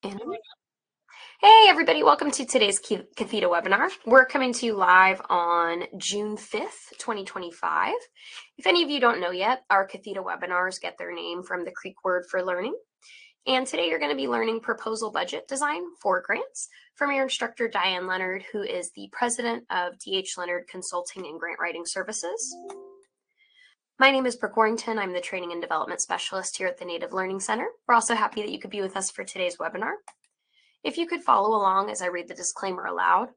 And hey everybody, welcome to today's Catheta webinar. We're coming to you live on June 5th, 2025. If any of you don't know yet, our Catheta webinars get their name from the Creek word for learning. And today you're going to be learning proposal budget design for grants from your instructor, Diane Leonard, who is the president of DH Leonard Consulting and Grant Writing Services. My name is Brooke Warrington. I'm the Training and Development Specialist here at the Native Learning Center. We're also happy that you could be with us for today's webinar. If you could follow along as I read the disclaimer aloud,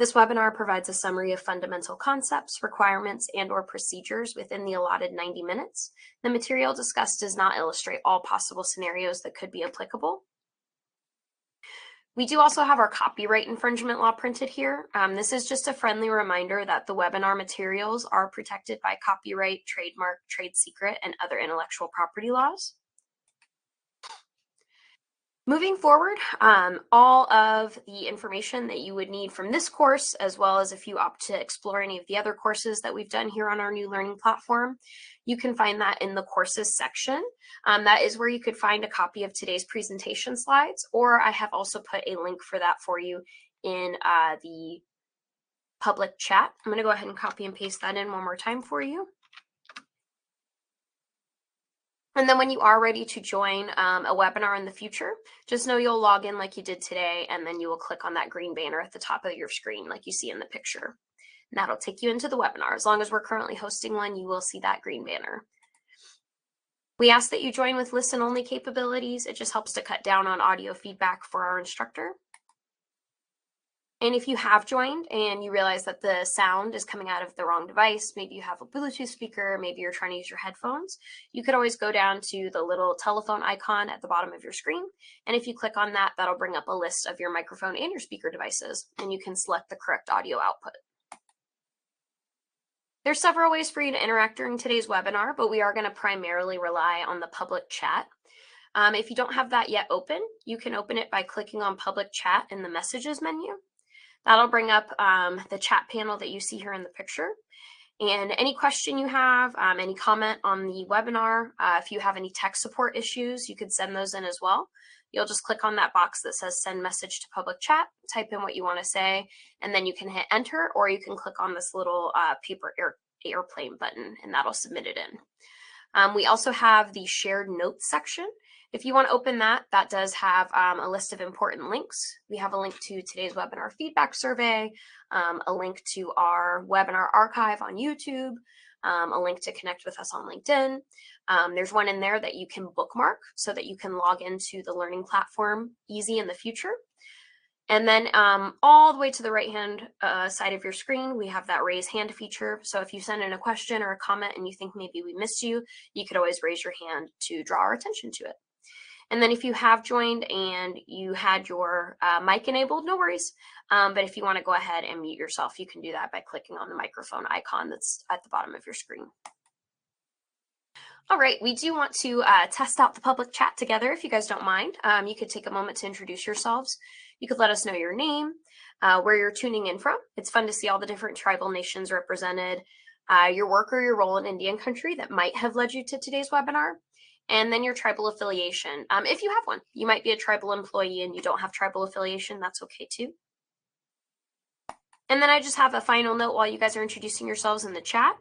this webinar provides a summary of fundamental concepts, requirements, and/or procedures within the allotted 90 minutes. The material discussed does not illustrate all possible scenarios that could be applicable. We do also have our copyright infringement law printed here. This is just a friendly reminder that the webinar materials are protected by copyright, trademark, trade secret, and other intellectual property laws. Moving forward, all of the information that you would need from this course, as well as if you opt to explore any of the other courses that we've done here on our new learning platform, you can find that in the courses section. That is where you could find a copy of today's presentation slides, or I have also put a link for that for you in the public chat. I'm going to go ahead and copy and paste that in one more time for you. And then when you are ready to join a webinar in the future, just know you'll log in like you did today, and then you will click on that green banner at the top of your screen like you see in the picture. And that'll take you into the webinar. As long as we're currently hosting one, you will see that green banner. We ask that you join with listen-only capabilities. It just helps to cut down on audio feedback for our instructor. And if you have joined and you realize that the sound is coming out of the wrong device, maybe you have a Bluetooth speaker, maybe you're trying to use your headphones, you could always go down to the little telephone icon at the bottom of your screen. And if you click on that, that'll bring up a list of your microphone and your speaker devices, and you can select the correct audio output. There's several ways for you to interact during today's webinar, but we are going to primarily rely on the public chat. If you don't have that yet open, you can open it by clicking on public chat in the messages menu. That'll bring up the chat panel that you see here in the picture. And any question you have, any comment on the webinar, if you have any tech support issues, you could send those in as well. You'll just click on that box that says send message to public chat, type in what you want to say, and then you can hit enter, or you can click on this little paper airplane button, and that'll submit it in. We also have the shared notes section. If you want to open that, that does have a list of important links. We have a link to today's webinar feedback survey, a link to our webinar archive on YouTube, a link to connect with us on LinkedIn. There's one in there that you can bookmark so that you can log into the learning platform easy in the future. And then all the way to the right-hand side of your screen, we have that raise hand feature. So if you send in a question or a comment and you think maybe we missed you, you could always raise your hand to draw our attention to it. And then if you have joined and you had your mic enabled, no worries. But if you want to go ahead and mute yourself, you can do that by clicking on the microphone icon that's at the bottom of your screen. All right, we do want to test out the public chat together, if you guys don't mind. You could take a moment to introduce yourselves. You could let us know your name, where you're tuning in from. It's fun to see all the different tribal nations represented, your work or your role in Indian country that might have led you to today's webinar, and then your tribal affiliation. If you have one, you might be a tribal employee and you don't have tribal affiliation, that's okay too. And then I just have a final note while you guys are introducing yourselves in the chat.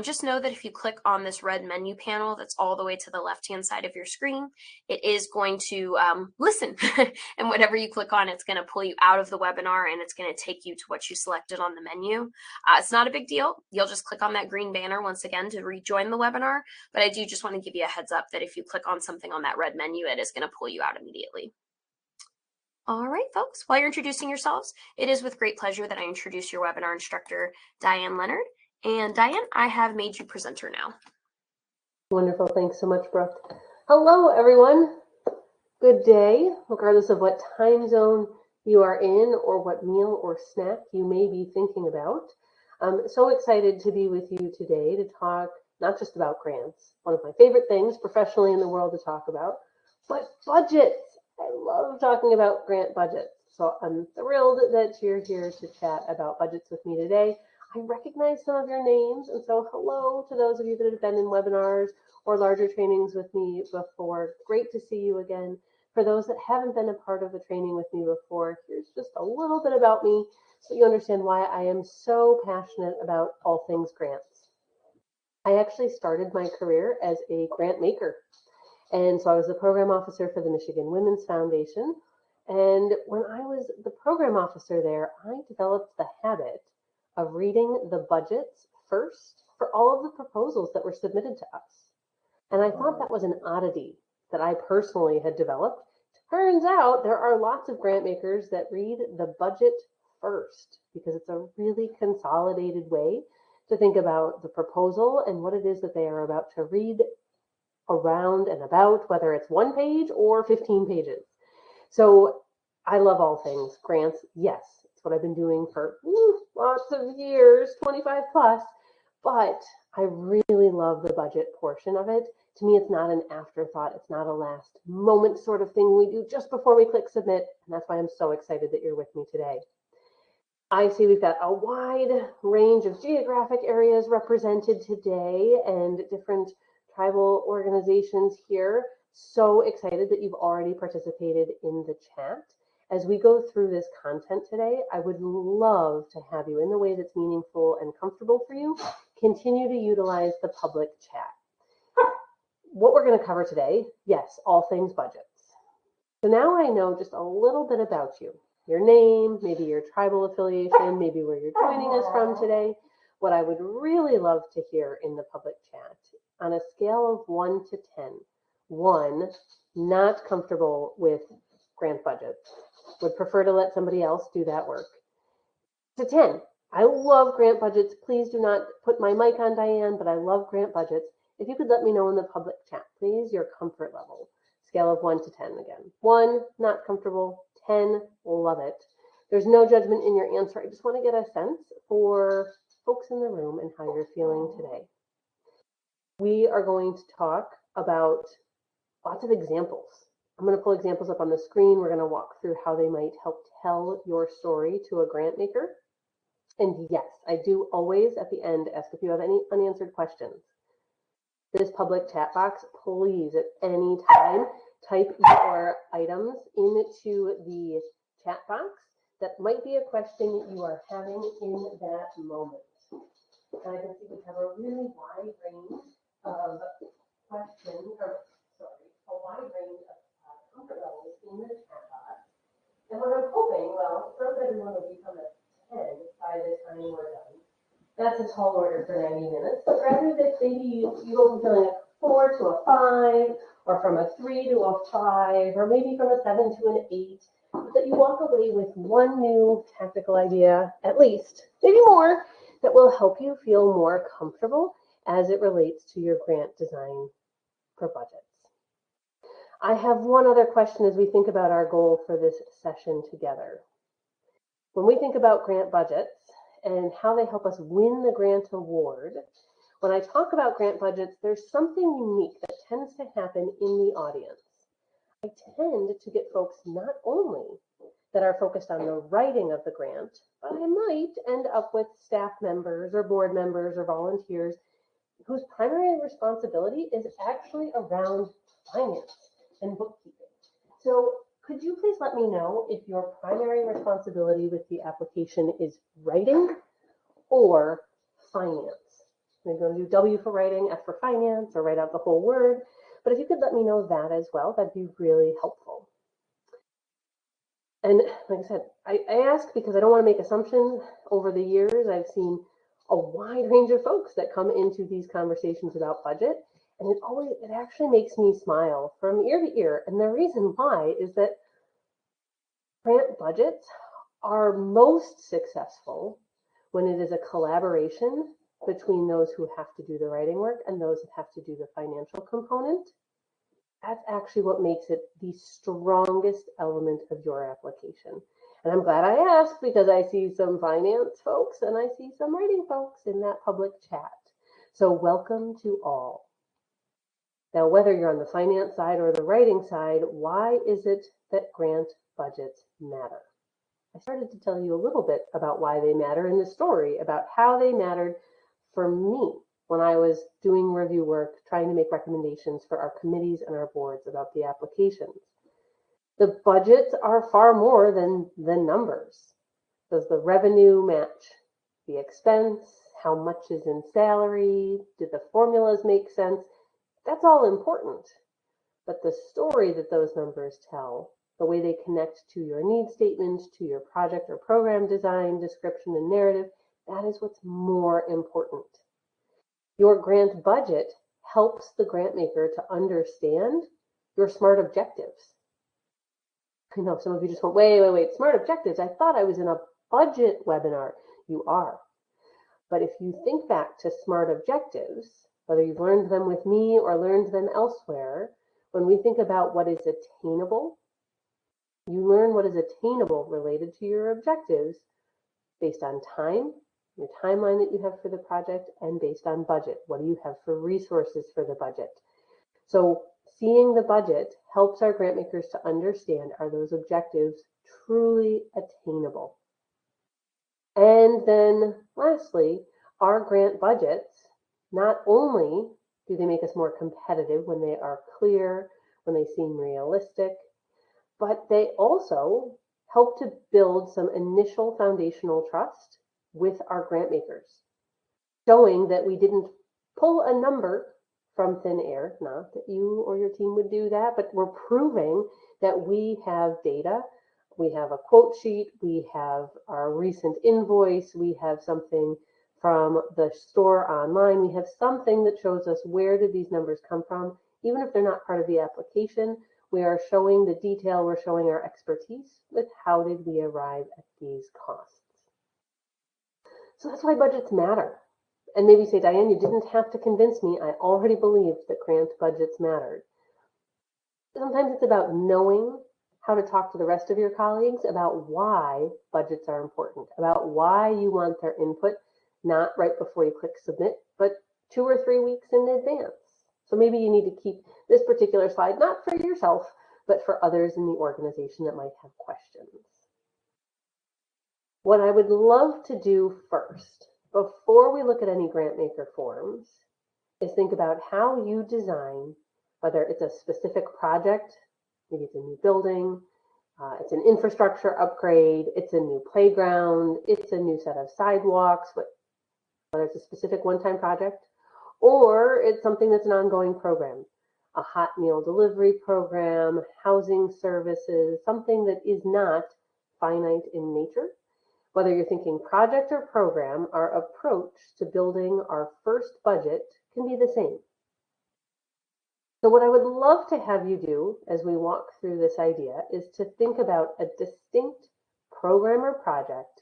Just know that if you click on this red menu panel that's all the way to the left-hand side of your screen, it is going to listen. And whatever you click on, it's going to pull you out of the webinar and it's going to take you to what you selected on the menu. It's not a big deal. You'll just click on that green banner once again to rejoin the webinar. But I do just want to give you a heads up that if you click on something on that red menu, it is going to pull you out immediately. All right, folks, while you're introducing yourselves, it is with great pleasure that I introduce your webinar instructor, Diane Leonard. And Diane, I have made you presenter now. Wonderful. Thanks so much, Brooke. Hello, everyone. Good day, regardless of what time zone you are in or what meal or snack you may be thinking about. I'm so excited to be with you today to talk not just about grants, one of my favorite things professionally in the world to talk about, but budgets. I love talking about grant budgets. So I'm thrilled that you're here to chat about budgets with me today. I recognize some of your names, and so hello to those of you that have been in webinars or larger trainings with me before. Great to see you again. For those that haven't been a part of the training with me before, here's just a little bit about me so you understand why I am so passionate about all things grants. I actually started my career as a grant maker. And so I was the program officer for the Michigan Women's Foundation. And when I was the program officer there, I developed the habit of reading the budgets first for all of the proposals that were submitted to us. And I thought that was an oddity that I personally had developed. Turns out there are lots of grant makers that read the budget first because it's a really consolidated way to think about the proposal and what it is that they are about to read around and about, whether it's 1 page or 15 pages. So I love all things grants. Yes, it's what I've been doing for lots of years, 25 plus, but I really love the budget portion of it. To me, it's not an afterthought. It's not a last moment sort of thing we do just before we click submit. And that's why I'm so excited that you're with me today. I see we've got a wide range of geographic areas represented today and different tribal organizations here. So excited that you've already participated in the chat. As we go through this content today, I would love to have you, in the way that's meaningful and comfortable for you, continue to utilize the public chat. What we're going to cover today, yes, all things budgets. So now I know just a little bit about you. Your name, maybe your tribal affiliation, maybe where you're joining us from today. What I would really love to hear in the public chat, on a scale of 1 to 10, 1, not comfortable with grant budgets, would prefer to let somebody else do that work, to 10, I love grant budgets. Please do not put my mic on, Diane, but I love grant budgets. If you could let me know in the public chat, please, your comfort level. Scale of 1 to 10 again. 1, not comfortable. 10, love it. There's no judgment in your answer. I just want to get a sense for folks in the room and how you're feeling today. We are going to talk about lots of examples. I'm going to pull examples up on the screen. We're going to walk through how they might help tell your story to a grant maker. And yes, I do always at the end ask if you have any unanswered questions. This public chat box, please at any time type your items into the chat box. That might be a question you are having in that moment. And I can see we have a really wide range of questions, a wide range of comfort levels in the chat box. And what I'm hoping, well, not everyone will become a 10 by the time we're done. That's a tall order for 90 minutes, but rather that maybe you go from feeling a 4 to a 5, or from a 3 to a 5, or maybe from a 7 to an 8, but that you walk away with one new tactical idea, at least, maybe more, that will help you feel more comfortable as it relates to your grant design for budgets. I have one other question as we think about our goal for this session together. When we think about grant budgets and how they help us win the grant award, when I talk about grant budgets, there's something unique that tends to happen in the audience. I tend to get folks not only that are focused on the writing of the grant, but I might end up with staff members or board members or volunteers whose primary responsibility is actually around finance and bookkeeping. So could you please let me know if your primary responsibility with the application is writing or finance? Maybe you're going to do W for writing, F for finance, or write out the whole word. But if you could let me know that as well, that'd be really helpful. And like I said, I ask because I don't want to make assumptions. Over the years, I've seen a wide range of folks that come into these conversations about budget. And it actually makes me smile from ear to ear. And the reason why is that grant budgets are most successful when it is a collaboration between those who have to do the writing work and those that have to do the financial component. That's actually what makes it the strongest element of your application. And I'm glad I asked because I see some finance folks and I see some writing folks in that public chat. So welcome to all. Now, whether you're on the finance side or the writing side, why is it that grant budgets matter? I started to tell you a little bit about why they matter in the story, about how they mattered for me when I was doing review work, trying to make recommendations for our committees and our boards about the applications. The budgets are far more than the numbers. Does the revenue match the expense? How much is in salary? Do the formulas make sense? That's all important. But the story that those numbers tell, the way they connect to your need statement, to your project or program design, description, and narrative, that is what's more important. Your grant budget helps the grant maker to understand your SMART objectives. I know some of you just went, wait, SMART objectives? I thought I was in a budget webinar. You are. But if you think back to SMART objectives, whether you've learned them with me or learned them elsewhere, when we think about what is attainable, you learn what is attainable related to your objectives based on time, your timeline that you have for the project, and based on budget. What do you have for resources for the budget? So seeing the budget helps our grant makers to understand, are those objectives truly attainable? And then lastly, our grant budgets, not only do they make us more competitive when they are clear, when they seem realistic, but they also help to build some initial foundational trust with our grant makers, showing that we didn't pull a number from thin air, not that you or your team would do that, but we're proving that we have data. We have a quote sheet, we have our recent invoice, we have something from the store online, we have something that shows us where did these numbers come from. Even if they're not part of the application, we are showing the detail, we're showing our expertise with how did we arrive at these costs. So that's why budgets matter. And maybe say, Diane, you didn't have to convince me. I already believed that grant budgets mattered. Sometimes it's about knowing how to talk to the rest of your colleagues about why budgets are important, about why you want their input, not right before you click submit, but 2 or 3 weeks in advance. So maybe you need to keep this particular slide, not for yourself, but for others in the organization that might have questions. What I would love to do first, before we look at any grant maker forms, is think about how you design, whether it's a specific project, maybe it's a new building, it's an infrastructure upgrade, it's a new playground, it's a new set of sidewalks, whether it's a specific one-time project, or it's something that's an ongoing program, a hot meal delivery program, housing services, something that is not finite in nature. Whether you're thinking project or program, our approach to building our first budget can be the same. So what I would love to have you do as we walk through this idea is to think about a distinct program or project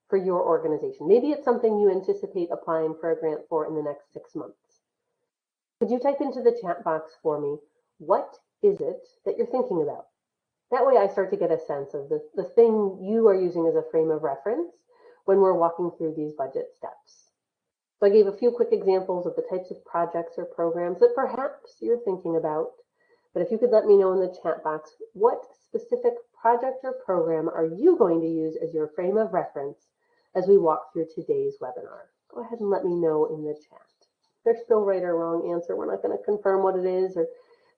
for your organization. Maybe it's something you anticipate applying for a grant for in the next 6 months. Could you type into the chat box for me, what is it that you're thinking about? That way I start to get a sense of the thing you are using as a frame of reference when we're walking through these budget steps. So I gave a few quick examples of the types of projects or programs that perhaps you're thinking about. But if you could let me know in the chat box, what specific project or program are you going to use as your frame of reference as we walk through today's webinar? Go ahead and let me know in the chat. There's no right or wrong answer. We're not going to confirm what it is,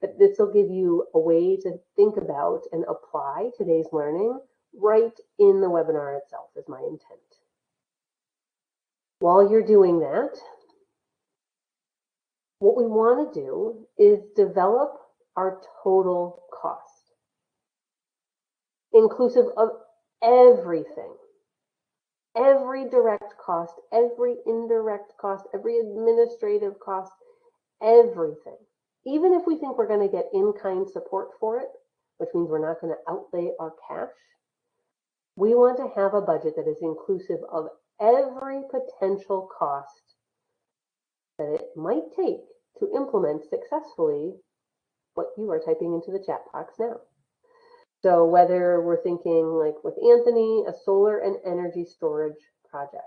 but this will give you a way to think about and apply today's learning right in the webinar itself is my intent. While you're doing that, what we want to do is develop our total cost, inclusive of everything, every direct cost, every indirect cost, every administrative cost, everything. Even if we think we're going to get in-kind support for it, which means we're not going to outlay our cash, we want to have a budget that is inclusive of every potential cost that it might take to implement successfully what you are typing into the chat box now. So whether we're thinking like with Anthony, a solar and energy storage project,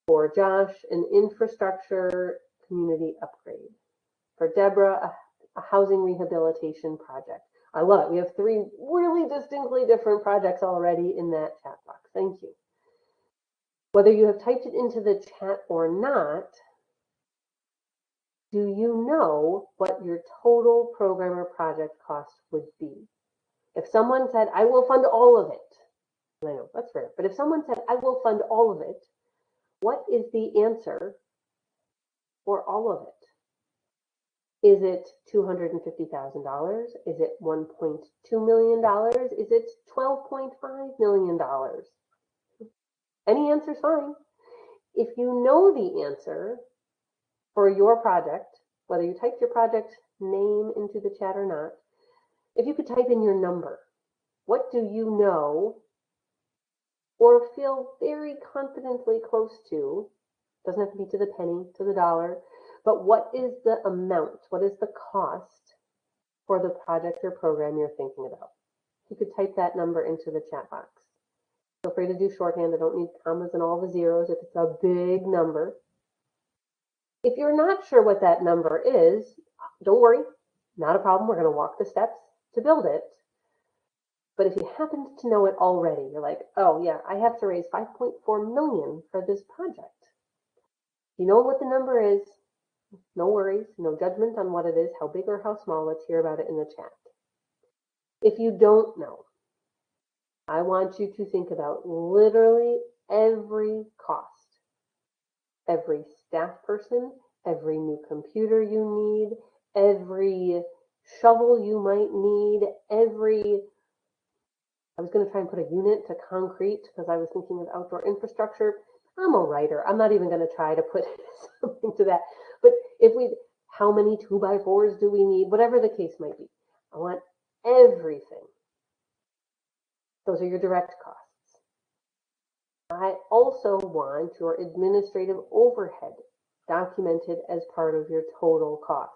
for Josh, an infrastructure community upgrade, for Deborah, a housing rehabilitation project. I love it. We have 3 really distinctly different projects already in that chat box. Thank you. Whether you have typed it into the chat or not, do you know what your total program or project cost would be? If someone said, I will fund all of it, and I know that's rare, but if someone said, I will fund all of it, what is the answer for all of it? Is it $250,000? Is it $1.2 million? Is it $12.5 million? Any answer is fine. If you know the answer for your project, whether you typed your project name into the chat or not, if you could type in your number, what do you know or feel very confidently close to? Doesn't have to be to the penny, to the dollar, but what is the amount? What is the cost for the project or program you're thinking about? You could type that number into the chat box. Feel free to do shorthand. I don't need commas and all the zeros if it's a big number. If you're not sure what that number is, don't worry, not a problem. We're going to walk the steps to build it. But if you happen to know it already, you're like, oh yeah, I have to raise $5.4 million for this project. You know what the number is. No worries, no judgment on what it is, how big or how small. Let's hear about it in the chat. If you don't know, I want you to think about literally every cost. Every staff person, every new computer you need, every shovel you might need, I was going to try and put a unit to concrete because I was thinking of outdoor infrastructure. I'm a writer. I'm not even going to try to put something to that. But how many 2x4s do we need? Whatever the case might be. I want everything. Those are your direct costs. I also want your administrative overhead documented as part of your total cost.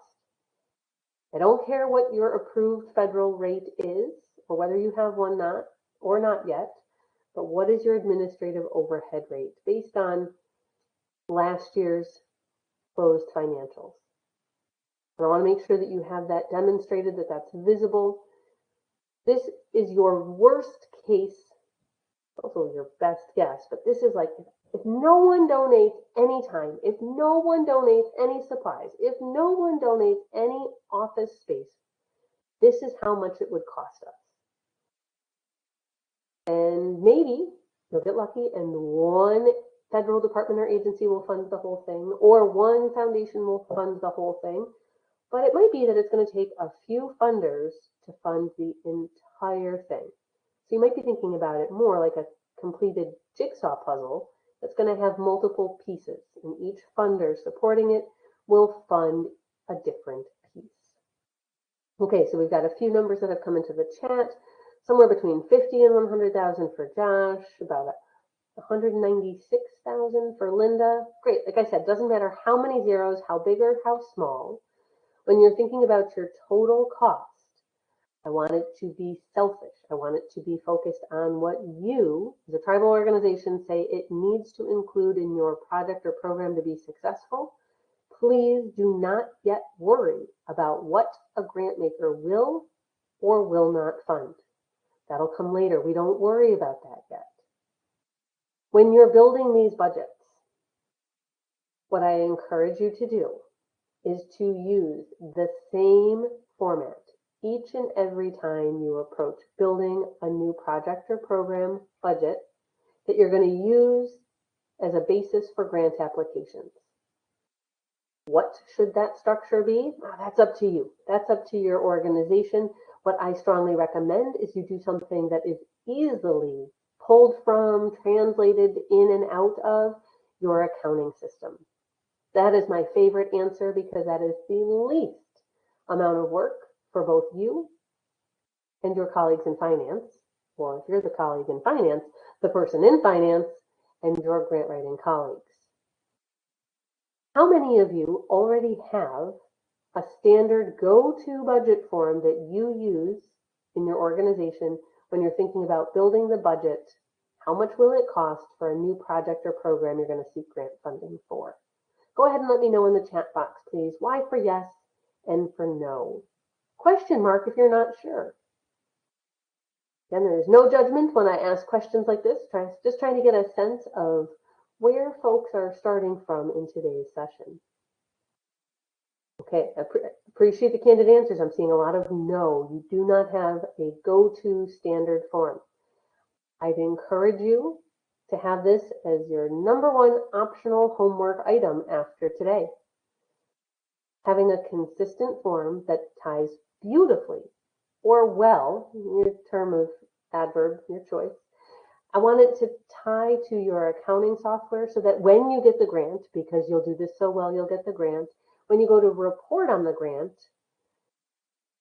I don't care what your approved federal rate is, or whether you have one or not yet, but what is your administrative overhead rate based on last year's closed financials? And I want to make sure that you have that demonstrated, that that's visible. This is your worst case, also your best guess, but this is like, if no one donates any time, if no one donates any supplies, if no one donates any office space, this is how much it would cost us. And maybe you'll get lucky and one federal department or agency will fund the whole thing, or one foundation will fund the whole thing. But it might be that it's going to take a few funders to fund the entire thing. So you might be thinking about it more like a completed jigsaw puzzle that's going to have multiple pieces, and each funder supporting it will fund a different piece. Okay, so we've got a few numbers that have come into the chat. Somewhere between 50 and 100,000 for Josh, about 196,000 for Linda. Great, like I said, doesn't matter how many zeros, how big or how small. When you're thinking about your total cost, I want it to be selfish. I want it to be focused on what you, as a tribal organization, say it needs to include in your project or program to be successful. Please do not yet worry about what a grant maker will or will not fund. That'll come later. We don't worry about that yet. When you're building these budgets, what I encourage you to do is to use the same format each and every time you approach building a new project or program budget that you're going to use as a basis for grant applications. What should that structure be? That's up to you. That's up to your organization. What I strongly recommend is you do something that is easily pulled from, translated in and out of your accounting system. That is my favorite answer because that is the least amount of work for both you and your colleagues in finance, or if you're the colleague in finance, the person in finance and your grant writing colleagues. How many of you already have a standard go-to budget form that you use in your organization when you're thinking about building the budget? How much will it cost for a new project or program you're going to seek grant funding for? Go ahead and let me know in the chat box, please. Why for yes and for no? Question mark if you're not sure. Again, there is no judgment when I ask questions like this. Just trying to get a sense of where folks are starting from in today's session. Okay, appreciate the candid answers. I'm seeing a lot of no. You do not have a go-to standard form. I'd encourage you to have this as your #1 optional homework item after today. Having a consistent form that ties beautifully or well, your term of adverb, your choice. I want it to tie to your accounting software so that when you get the grant, because you'll do this so well, you'll get the grant, when you go to report on the grant,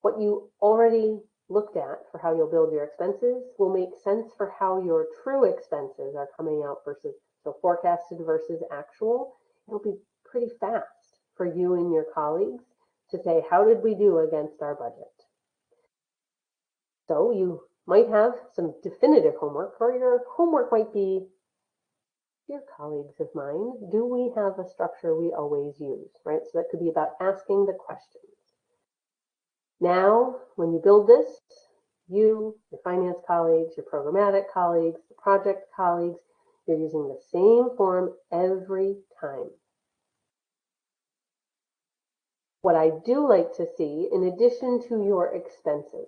what you already looked at for how you'll build your expenses will make sense for how your true expenses are coming out versus, so forecasted versus actual. It'll be pretty fast for you and your colleagues to say, how did we do against our budget? So you might have some definitive homework, or your homework might be, dear colleagues of mine, do we have a structure we always use, right? So that could be about asking the questions. Now, when you build this, you, your finance colleagues, your programmatic colleagues, the project colleagues, you're using the same form every time. What I do like to see, in addition to your expenses,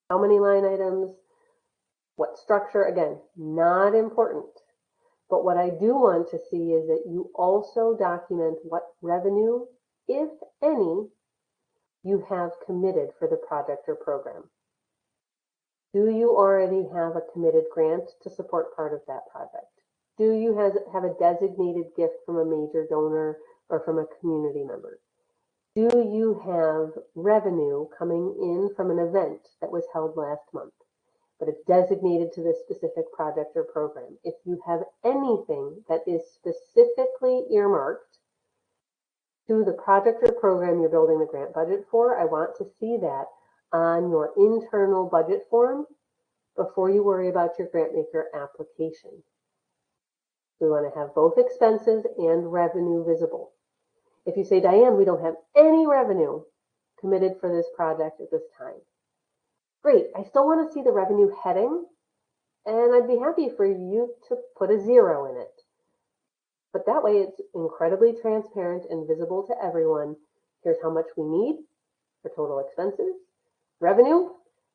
how many line items, what structure, again, not important. But what I do want to see is that you also document what revenue, if any, you have committed for the project or program. Do you already have a committed grant to support part of that project? Do you have a designated gift from a major donor or from a community member? Do you have revenue coming in from an event that was held last month, but it's designated to this specific project or program? If you have anything that is specifically earmarked to the project or program you're building the grant budget for, I want to see that on your internal budget form before you worry about your grantmaker application. We want to have both expenses and revenue visible. If you say, Diane, we don't have any revenue committed for this project at this time, great, I still want to see the revenue heading, and I'd be happy for you to put a 0 in it. But that way it's incredibly transparent and visible to everyone. Here's how much we need for total expenses. Revenue,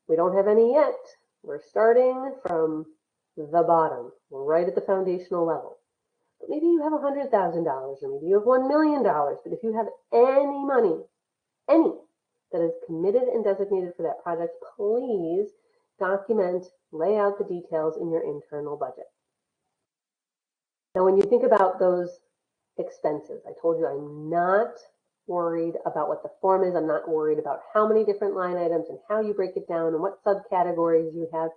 we don't have any yet. We're starting from the bottom. We're right at the foundational level. But maybe you have $100,000 or maybe you have $1 million. But if you have any money, any, that is committed and designated for that project, please document, lay out the details in your internal budget. Now, when you think about those expenses, I told you I'm not worried about what the form is. I'm not worried about how many different line items and how you break it down and what subcategories you have.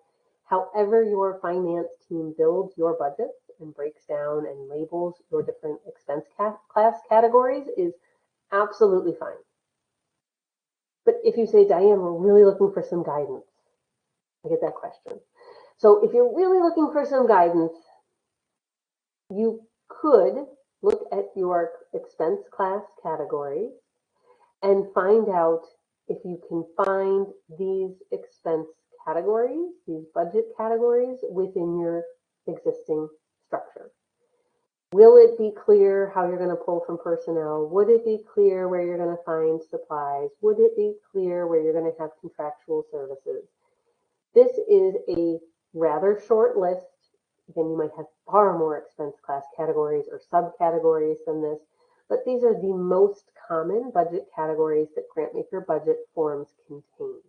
However your finance team builds your budgets and breaks down and labels your different expense class categories is absolutely fine. But if you say, Diane, we're really looking for some guidance, I get that question. So if you're really looking for some guidance, you could look at your expense class categories and find out if you can find these expense categories, these budget categories within your existing structure. Will it be clear how you're going to pull from personnel? Would it be clear where you're going to find supplies? Would it be clear where you're going to have contractual services? This is a rather short list. Again, you might have far more expense class categories or subcategories than this, but these are the most common budget categories that grantmaker budget forms contain.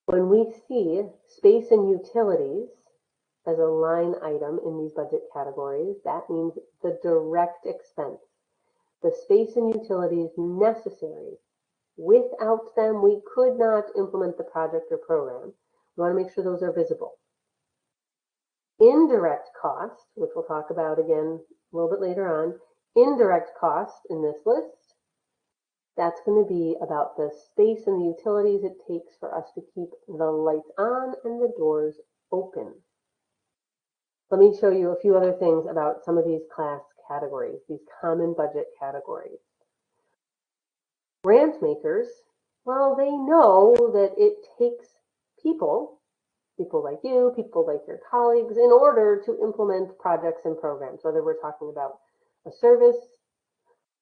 When we see space and utilities as a line item in these budget categories, that means the direct expense, the space and utilities necessary. Without them, we could not implement the project or program. We want to make sure those are visible. Indirect cost, which we'll talk about again a little bit later on, indirect cost in this list, that's going to be about the space and the utilities it takes for us to keep the lights on and the doors open. Let me show you a few other things about some of these class categories, these common budget categories. Grant makers, well, they know that it takes people like you, people like your colleagues, in order to implement projects and programs, whether we're talking about a service,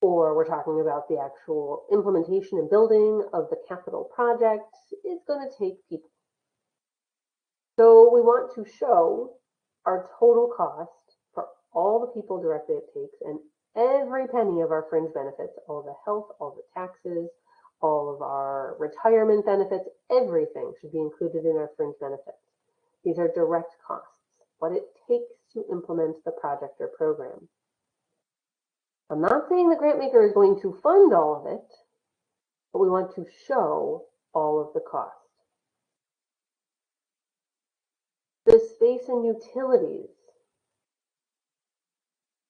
or we're talking about the actual implementation and building of the capital project, it's going to take people. So we want to show our total cost for all the people directly it takes and every penny of our fringe benefits, all the health, all the taxes, all of our retirement benefits, everything should be included in our fringe benefits. These are direct costs, what it takes to implement the project or program. I'm not saying the grant maker is going to fund all of it, but we want to show all of the costs. The space and utilities.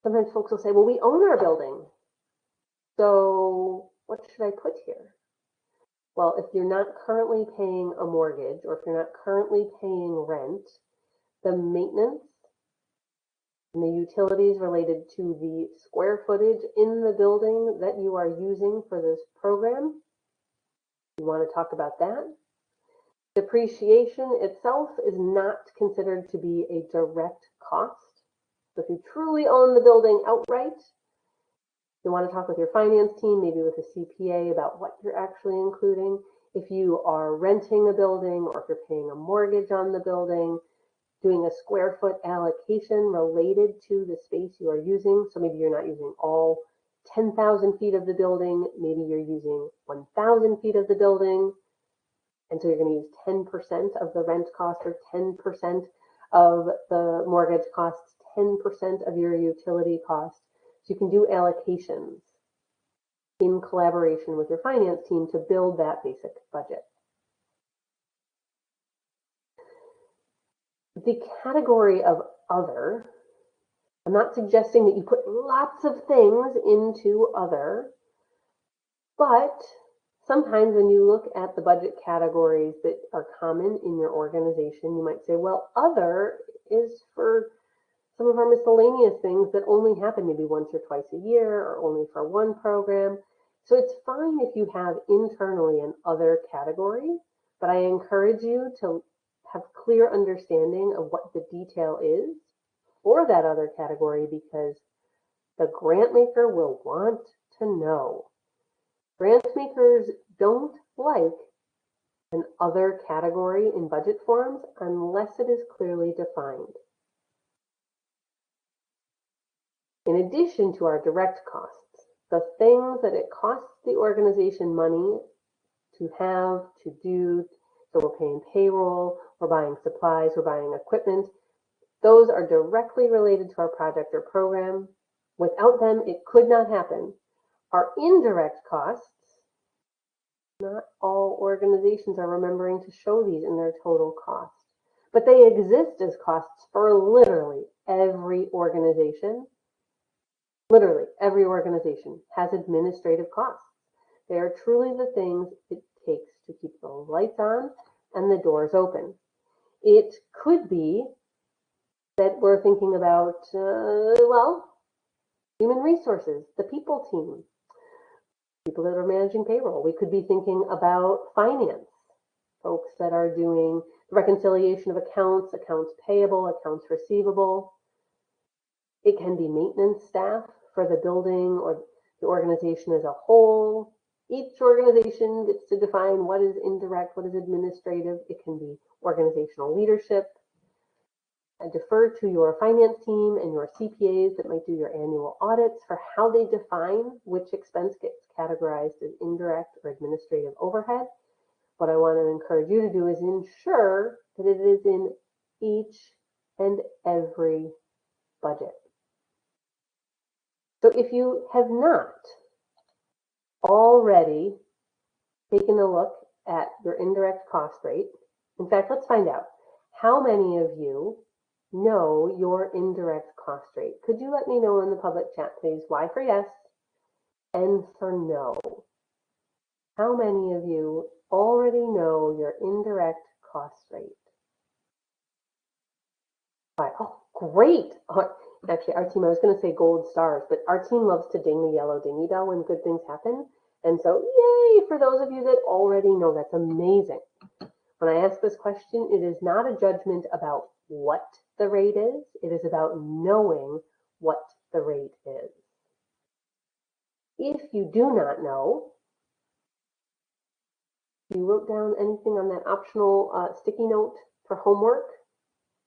Sometimes folks will say, well, we own our building, so what should I put here? Well, if you're not currently paying a mortgage or if you're not currently paying rent, the maintenance and the utilities related to the square footage in the building that you are using for this program, you want to talk about that. Depreciation itself is not considered to be a direct cost. So if you truly own the building outright, you want to talk with your finance team, maybe with a CPA, about what you're actually including. If you are renting a building or if you're paying a mortgage on the building, doing a square foot allocation related to the space you are using. So maybe you're not using all 10,000 feet of the building, maybe you're using 1,000 feet of the building. And so you're going to use 10% of the rent cost or 10% of the mortgage costs, 10% of your utility costs. So you can do allocations in collaboration with your finance team to build that basic budget. The category of other, I'm not suggesting that you put lots of things into other, but sometimes when you look at the budget categories that are common in your organization, you might say, well, other is for some of our miscellaneous things that only happen maybe once or twice a year or only for one program. So it's fine if you have internally an other category, but I encourage you to have clear understanding of what the detail is for that other category, because the grant maker will want to know. Grant makers don't like an other category in budget forms unless it is clearly defined. In addition to our direct costs, the things that it costs the organization money to have, to do, so we're paying payroll, we're buying supplies, we're buying equipment, those are directly related to our project or program. Without them, it could not happen. Our indirect costs, not all organizations are remembering to show these in their total cost, but they exist as costs for literally every organization. Literally every organization has administrative costs. They are truly the things it takes to keep the lights on and the doors open. It could be that we're thinking about, well, human resources, the people team, people that are managing payroll. We could be thinking about finance, folks that are doing reconciliation of accounts, accounts payable, accounts receivable. It can be maintenance staff for the building or the organization as a whole. Each organization gets to define what is indirect, what is administrative. It can be organizational leadership. I defer to your finance team and your CPAs that might do your annual audits for how they define which expense gets categorized as indirect or administrative overhead. What I want to encourage you to do is ensure that it is in each and every budget. So if you have not already taken a look at your indirect cost rate, in fact, let's find out how many of you know your indirect cost rate. Could you let me know in the public chat, please? Y for yes, N for no. How many of you already know your indirect cost rate? Oh, great. Actually, our team, I was going to say gold stars, but our team loves to ding the yellow dingy bell when good things happen. And so, yay, for those of you that already know, that's amazing. When I ask this question, it is not a judgment about what the rate is. It is about knowing what the rate is. If you do not know, you wrote down anything on that optional sticky note for homework,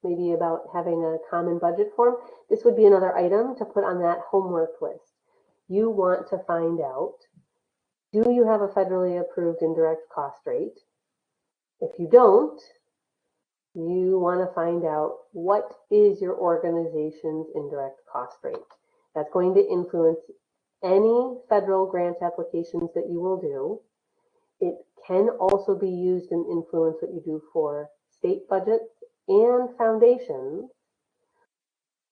maybe about having a common budget form, this would be another item to put on that homework list. You want to find out, do you have a federally approved indirect cost rate? If you don't, you want to find out what is your organization's indirect cost rate. That's going to influence any federal grant applications that you will do. It can also be used and influence what you do for state budgets and foundations.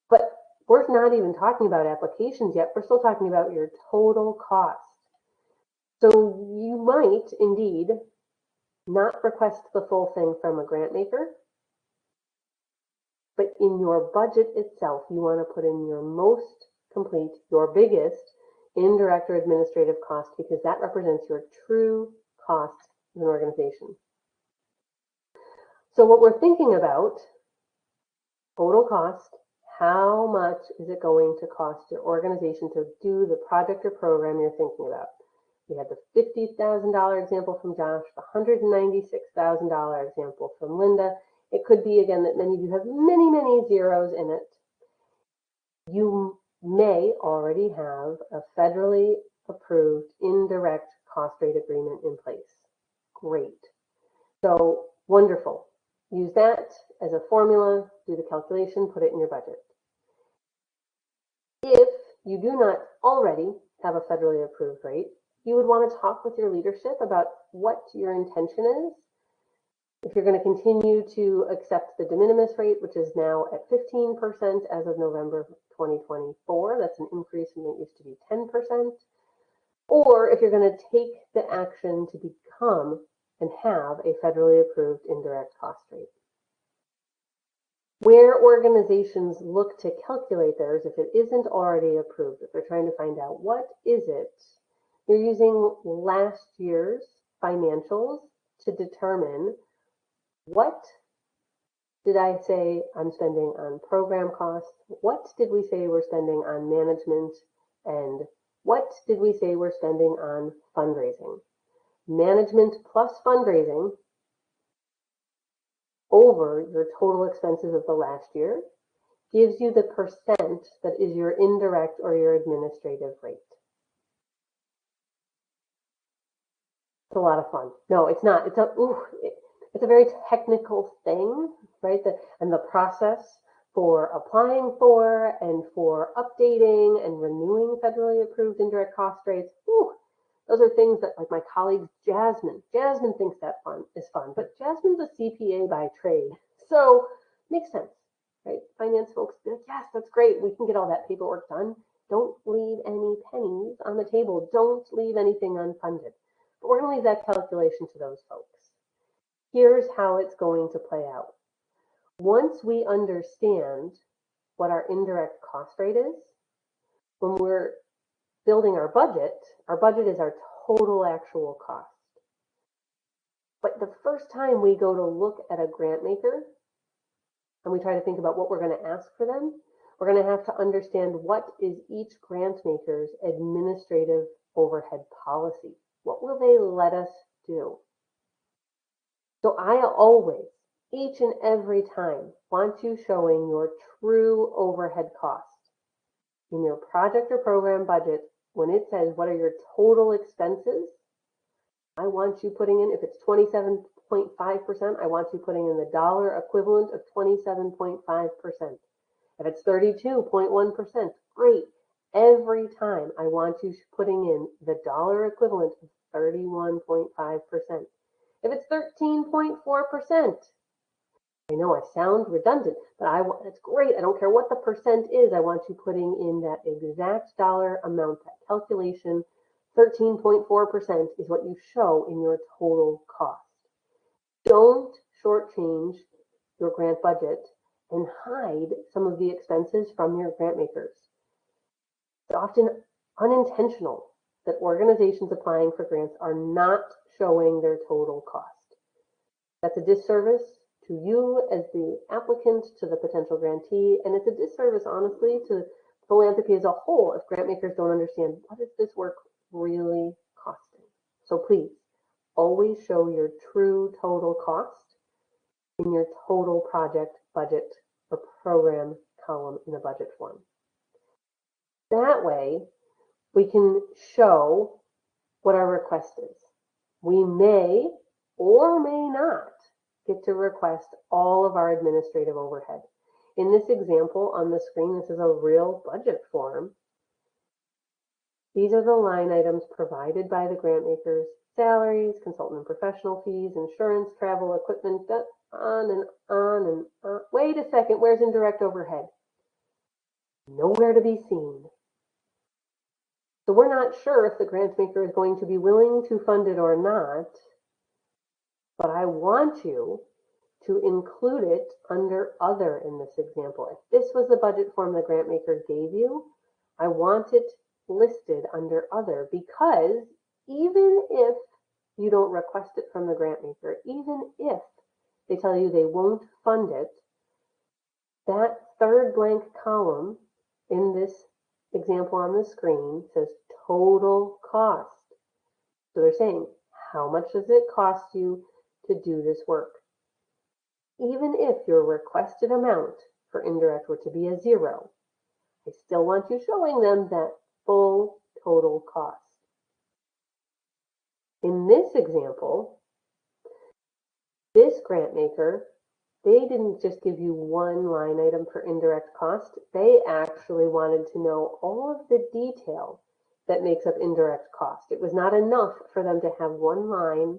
But we're not even talking about applications yet. We're still talking about your total cost. So you might indeed not request the full thing from a grant maker, but in your budget itself, you want to put in your most complete, your biggest indirect or administrative cost, because that represents your true cost as an organization. So what we're thinking about, total cost, how much is it going to cost your organization to do the project or program you're thinking about? We had the $50,000 example from Josh, the $196,000 example from Linda. It could be, again, that many of you have many, many zeros in it. You may already have a federally approved indirect cost rate agreement in place. Great. So wonderful. Use that as a formula, do the calculation, put it in your budget. If you do not already have a federally approved rate, you would want to talk with your leadership about what your intention is. If you're going to continue to accept the de minimis rate, which is now at 15% as of November 2024, that's an increase from it used to be 10%. Or if you're going to take the action to become and have a federally approved indirect cost rate. Where organizations look to calculate theirs, if it isn't already approved, if they're trying to find out what is it, you're using last year's financials to determine what did I say I'm spending on program costs, what did we say we're spending on management, and what did we say we're spending on fundraising. Management plus fundraising over your total expenses of the last year gives you the percent that is your indirect or your administrative rate. It's a lot of fun. No, it's not. It's a very technical thing, right? And the process for applying for and for updating and renewing federally approved indirect cost rates. Those are things that, like my colleague Jasmine thinks that is fun, but Jasmine's a CPA by trade, so makes sense, right? Finance folks be like, yes, that's great. We can get all that paperwork done. Don't leave any pennies on the table. Don't leave anything unfunded. But we're going to leave that calculation to those folks. Here's how it's going to play out. Once we understand what our indirect cost rate is, when we're building our budget is our total actual cost. But the first time we go to look at a grant maker and we try to think about what we're going to ask for them, we're going to have to understand what is each grant maker's administrative overhead policy. What will they let us do? So I always, each and every time, want you showing your true overhead cost. In your project or program budget, when it says what are your total expenses, I want you putting in, if it's 27.5%, I want you putting in the dollar equivalent of 27.5%. If it's 32.1%, great. Every time I want you putting in the dollar equivalent of 31.5%. If it's 13.4%, I know I sound redundant, but that's great. I don't care what the percent is. I want you putting in that exact dollar amount, that calculation. 13.4% is what you show in your total cost. Don't shortchange your grant budget and hide some of the expenses from your grant makers. It's often unintentional that organizations applying for grants are not showing their total cost. That's a disservice to you as the applicant, to the potential grantee, and it's a disservice, honestly, to philanthropy as a whole if grant makers don't understand what is this work really costing. So please always show your true total cost in your total project budget or program column in the budget form. That way, we can show what our request is. We may or may not get to request all of our administrative overhead. In this example on the screen, this is a real budget form. These are the line items provided by the grant makers: salaries, consultant and professional fees, insurance, travel, equipment, on and on and on. Wait a second, where's indirect overhead? Nowhere to be seen. So we're not sure if the grant maker is going to be willing to fund it or not, but I want you to include it under other in this example. If this was the budget form the grant maker gave you, I want it listed under other, because even if you don't request it from the grant maker, even if they tell you they won't fund it, that third blank column in this example on the screen says total cost. So they're saying, how much does it cost you to do this work? Even if your requested amount for indirect were to be a 0, I still want you showing them that full total cost. In this example, this grant maker, they didn't just give you one line item for indirect cost. They actually wanted to know all of the detail that makes up indirect cost. It was not enough for them to have one line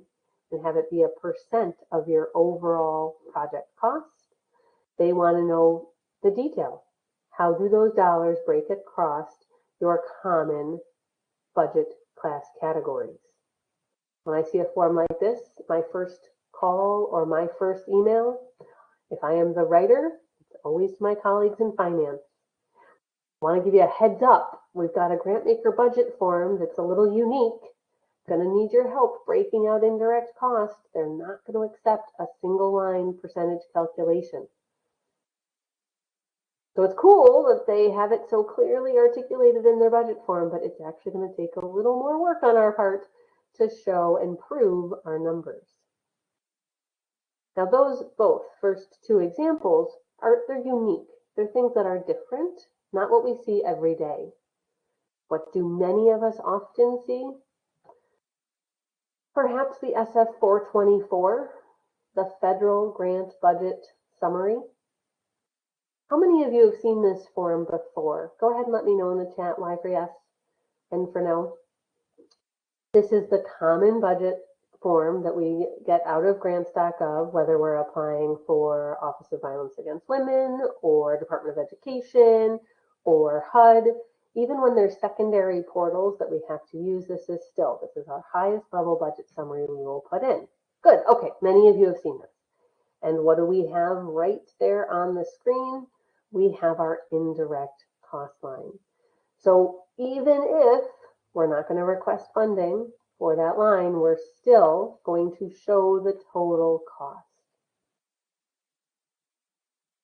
and have it be a percent of your overall project cost. They want to know the detail. How do those dollars break across your common budget class categories? When I see a form like this, my first call or my first email, if I am the writer, it's always to my colleagues in finance. I want to give you a heads up. We've got a grant maker budget form that's a little unique. Going to need your help breaking out indirect cost. They're not going to accept a single line percentage calculation. So it's cool that they have it so clearly articulated in their budget form, but it's actually going to take a little more work on our part to show and prove our numbers. Now those both first two examples they're unique. They're things that are different, not what we see every day. What do many of us often see? Perhaps the SF 424, the federal grant budget summary. How many of you have seen this form before? Go ahead and let me know in the chat why for yes and for no. This is the common budget form that we get out of grants.gov, whether we're applying for Office of Violence Against Women or Department of Education or HUD. Even when there's secondary portals that we have to use, this is our highest level budget summary we will put in. Good, okay, many of you have seen this. And what do we have right there on the screen? We have our indirect cost line. So even if we're not going to request funding for that line, we're still going to show the total cost.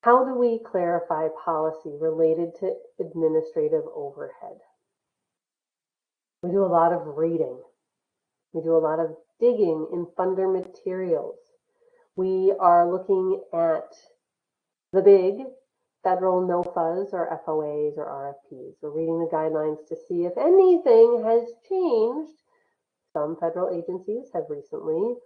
How do we clarify policy related to administrative overhead? We do a lot of reading. We do a lot of digging in funder materials. We are looking at the big federal NOFAs or FOAs or RFPs. We're reading the guidelines to see if anything has changed. Some federal agencies have recently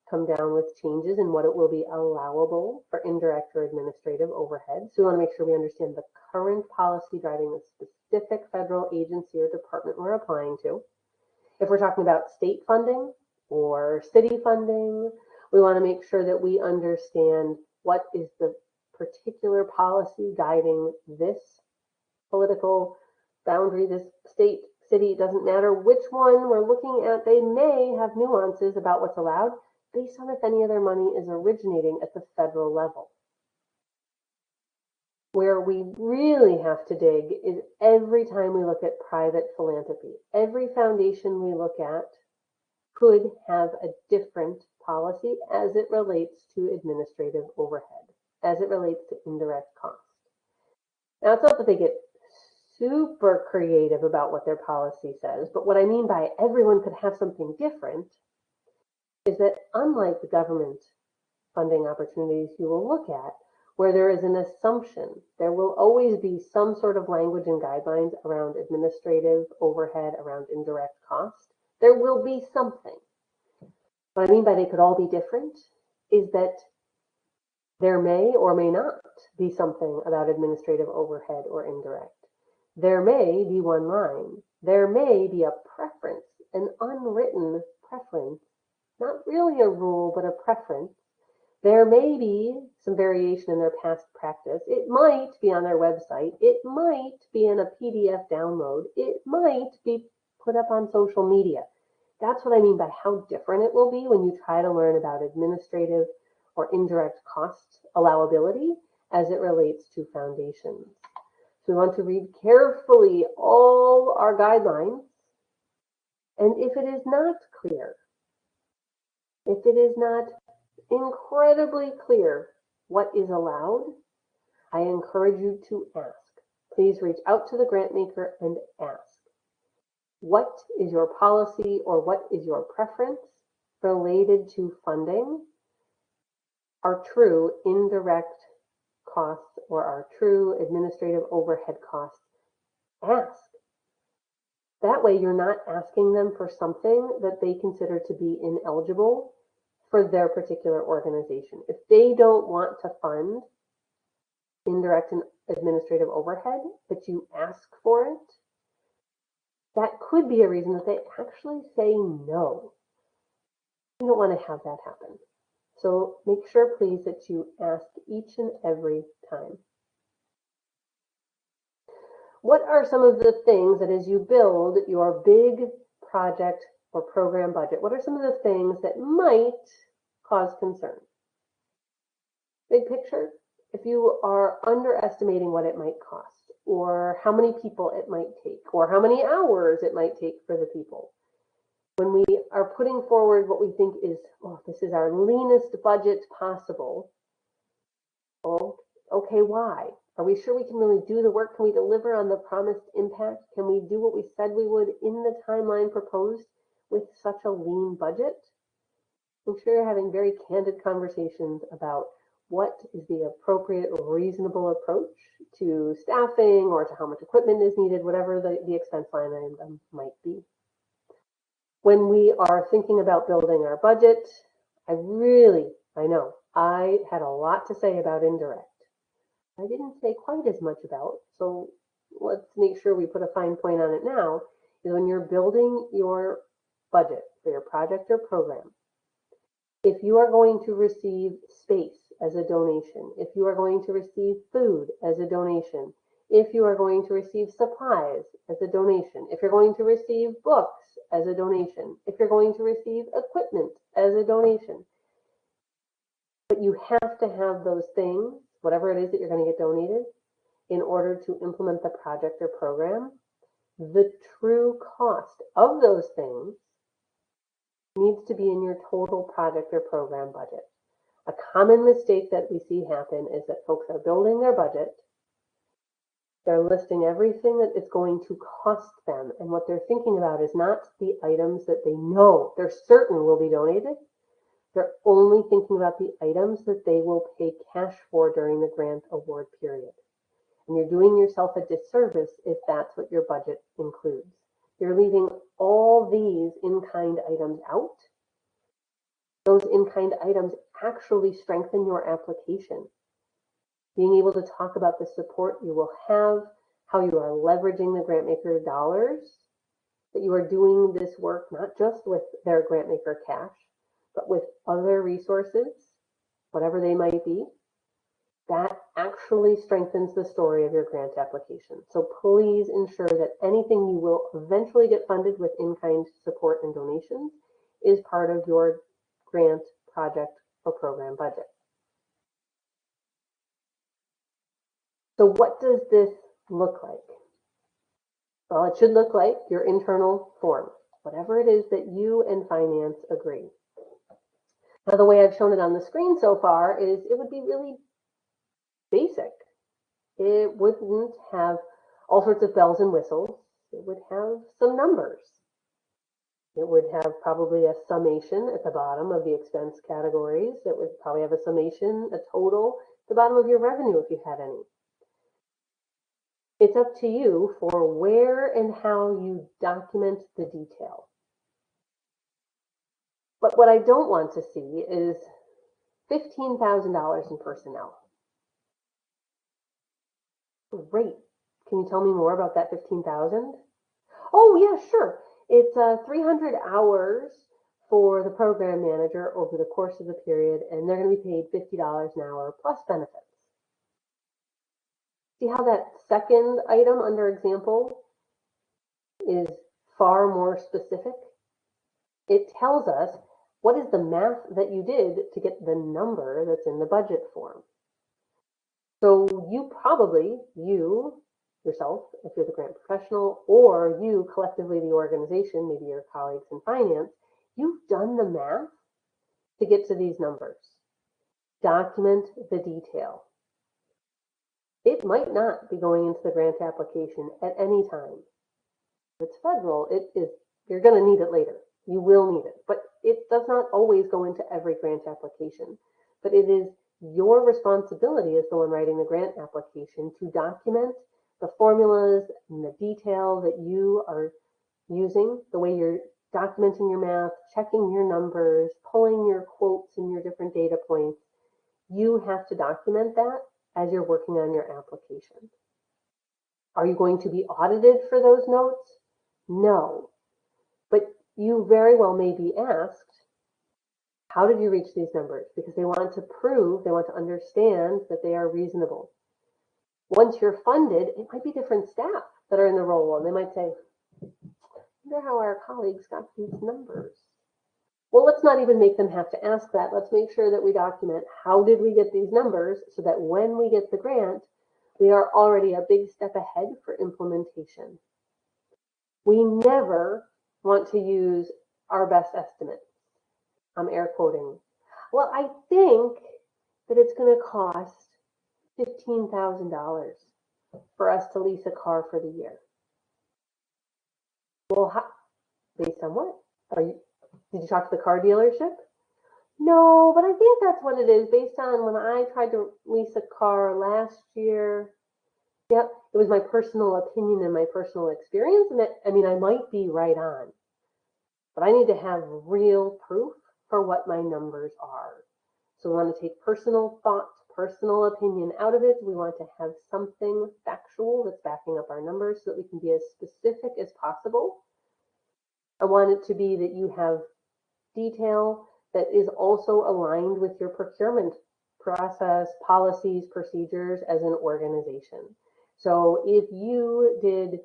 come down with changes in what it will be allowable for indirect or administrative overhead. So we want to make sure we understand the current policy driving the specific federal agency or department we're applying to. If we're talking about state funding or city funding, we want to make sure that we understand what is the particular policy guiding this political boundary, this state, city, it doesn't matter which one we're looking at. They may have nuances about what's allowed based on if any other money is originating at the federal level. Where we really have to dig is every time we look at private philanthropy. Every foundation we look at could have a different policy as it relates to administrative overhead, as it relates to indirect cost. Now, it's not that they get super creative about what their policy says. But what I mean by everyone could have something different is that unlike the government funding opportunities you will look at, where there is an assumption, there will always be some sort of language and guidelines around administrative overhead, around indirect cost. There will be something. What I mean by they could all be different is that there may or may not be something about administrative overhead or indirect. There may be one line. There may be a preference, an unwritten preference, not really a rule, but a preference. There may be some variation in their past practice. It might be on their website. It might be in a PDF download. It might be put up on social media. That's what I mean by how different it will be when you try to learn about administrative or indirect cost allowability as it relates to foundations. So we want to read carefully all our guidelines. And if it is not clear, if it is not incredibly clear what is allowed, I encourage you to ask. Please reach out to the grant maker and ask. What is your policy or what is your preference related to funding our true indirect costs or our true administrative overhead costs? Ask. That way you're not asking them for something that they consider to be ineligible for their particular organization. If they don't want to fund indirect and administrative overhead, but you ask for it, that could be a reason that they actually say no. You don't want to have that happen. So make sure, please, that you ask each and every time. What are some of the things that as you build your big project or program budget, what are some of the things that might cause concern? Big picture, if you are underestimating what it might cost, or how many people it might take, or how many hours it might take for the people. When we are putting forward what we think is, oh, this is our leanest budget possible. Oh, okay, why? Are we sure we can really do the work? Can we deliver on the promised impact? Can we do what we said we would in the timeline proposed with such a lean budget? I'm sure you're having very candid conversations about what is the appropriate, reasonable approach to staffing or to how much equipment is needed, whatever the expense line item might be. When we are thinking about building our budget, I know, I had a lot to say about indirect. I didn't say quite as much about, so let's make sure we put a fine point on it now, is when you're building your budget for your project or program, if you are going to receive space as a donation, if you are going to receive food as a donation, if you are going to receive supplies as a donation, if you're going to receive books as a donation, if you're going to receive equipment as a donation, but you have to have those things, whatever it is that you're going to get donated, in order to implement the project or program, the true cost of those things needs to be in your total project or program budget. A common mistake that we see happen is that folks are building their budget, they're listing everything that it's going to cost them, and what they're thinking about is not the items that they know they're certain will be donated. They're only thinking about the items that they will pay cash for during the grant award period. And you're doing yourself a disservice if that's what your budget includes. You're leaving all these in-kind items out. Those in-kind items actually strengthen your application. Being able to talk about the support you will have, how you are leveraging the grantmaker dollars, that you are doing this work not just with their grantmaker cash, but with other resources, whatever they might be, that actually strengthens the story of your grant application. So please ensure that anything you will eventually get funded with in-kind support and donations is part of your grant, project, or program budget. So what does this look like? Well, it should look like your internal form, whatever it is that you and finance agree. Now, the way I've shown it on the screen so far is it would be really basic. It wouldn't have a all sorts of bells and whistles. It would have some numbers. It would have probably a summation at the bottom of the expense categories. It would probably have a summation, a total, at the bottom of your revenue if you had any. It's up to you for where and how you document the detail. But what I don't want to see is $15,000 in personnel. Great. Can you tell me more about that 15,000? Oh, yeah, sure. It's 300 hours for the program manager over the course of the period, and they're going to be paid $50 an hour plus benefits. See how that second item under example is far more specific? It tells us what is the math that you did to get the number that's in the budget form. So you probably, yourself, if you're the grant professional, or you collectively, the organization, maybe your colleagues in finance, you've done the math to get to these numbers. Document the detail. It might not be going into the grant application at any time. If it's federal, you're going to need it later. You will need it, but it does not always go into every grant application. But it is your responsibility as the one writing the grant application to document the formulas and the detail that you are using, the way you're documenting your math, checking your numbers, pulling your quotes and your different data points. You have to document that as you're working on your application. Are you going to be audited for those notes? No. But you very well may be asked, how did you reach these numbers? Because they want to prove, they want to understand that they are reasonable. Once you're funded, it might be different staff that are in the role, and they might say, I wonder how our colleagues got these numbers. Well, let's not even make them have to ask that. Let's make sure that we document how did we get these numbers so that when we get the grant, we are already a big step ahead for implementation. We never want to use our best estimate. I'm air quoting. Well, I think that it's going to cost $15,000 for us to lease a car for the year. Well, based on what? Did you talk to the car dealership? No, but I think that's what it is based on when I tried to lease a car last year. Yep, it was my personal opinion and my personal experience. And I might be right on, but I need to have real proof for what my numbers are. So we want to take personal thoughts, personal opinion out of it. We want to have something factual that's backing up our numbers so that we can be as specific as possible. I want it to be that you have detail that is also aligned with your procurement process, policies, procedures as an organization. So if you did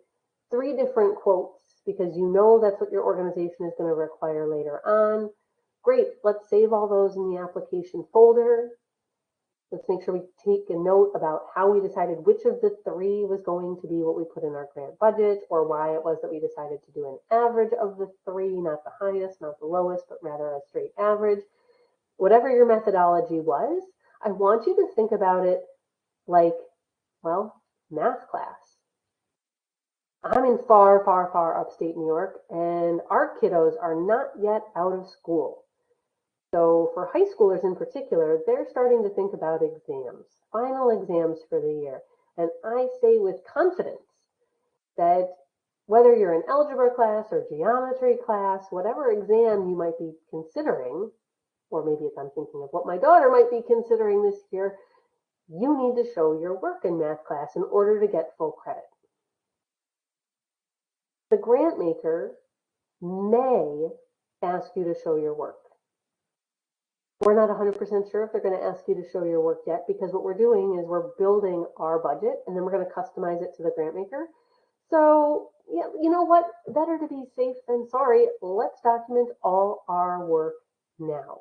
3 different quotes because you know that's what your organization is going to require later on, great, let's save all those in the application folder. Let's make sure we take a note about how we decided which of the 3 was going to be what we put in our grant budget, or why it was that we decided to do an average of the 3, not the highest, not the lowest, but rather a straight average. Whatever your methodology was, I want you to think about it like, well, math class. I'm in far, far, far upstate New York, and our kiddos are not yet out of school. So for high schoolers in particular, they're starting to think about exams, final exams for the year. And I say with confidence that whether you're in algebra class or geometry class, whatever exam you might be considering, or maybe I'm thinking of what my daughter might be considering this year, you need to show your work in math class in order to get full credit. The grant maker may ask you to show your work. We're not 100% sure if they're going to ask you to show your work yet, because what we're doing is we're building our budget and then we're going to customize it to the grant maker. So, yeah, you know what? Better to be safe than sorry. Let's document all our work now.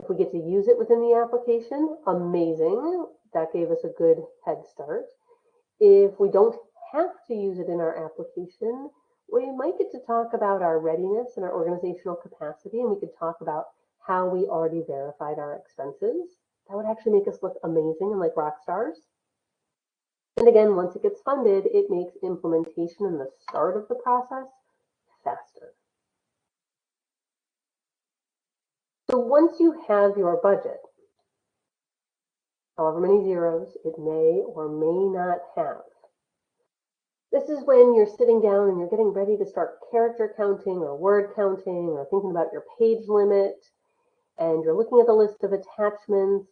If we get to use it within the application, amazing. That gave us a good head start. If we don't have to use it in our application, we might get to talk about our readiness and our organizational capacity, and we could talk about how we already verified our expenses. That would actually make us look amazing and like rock stars. And again, once it gets funded, it makes implementation and the start of the process faster. So once you have your budget, however many zeros it may or may not have, this is when you're sitting down and you're getting ready to start character counting or word counting or thinking about your page limit, and you're looking at the list of attachments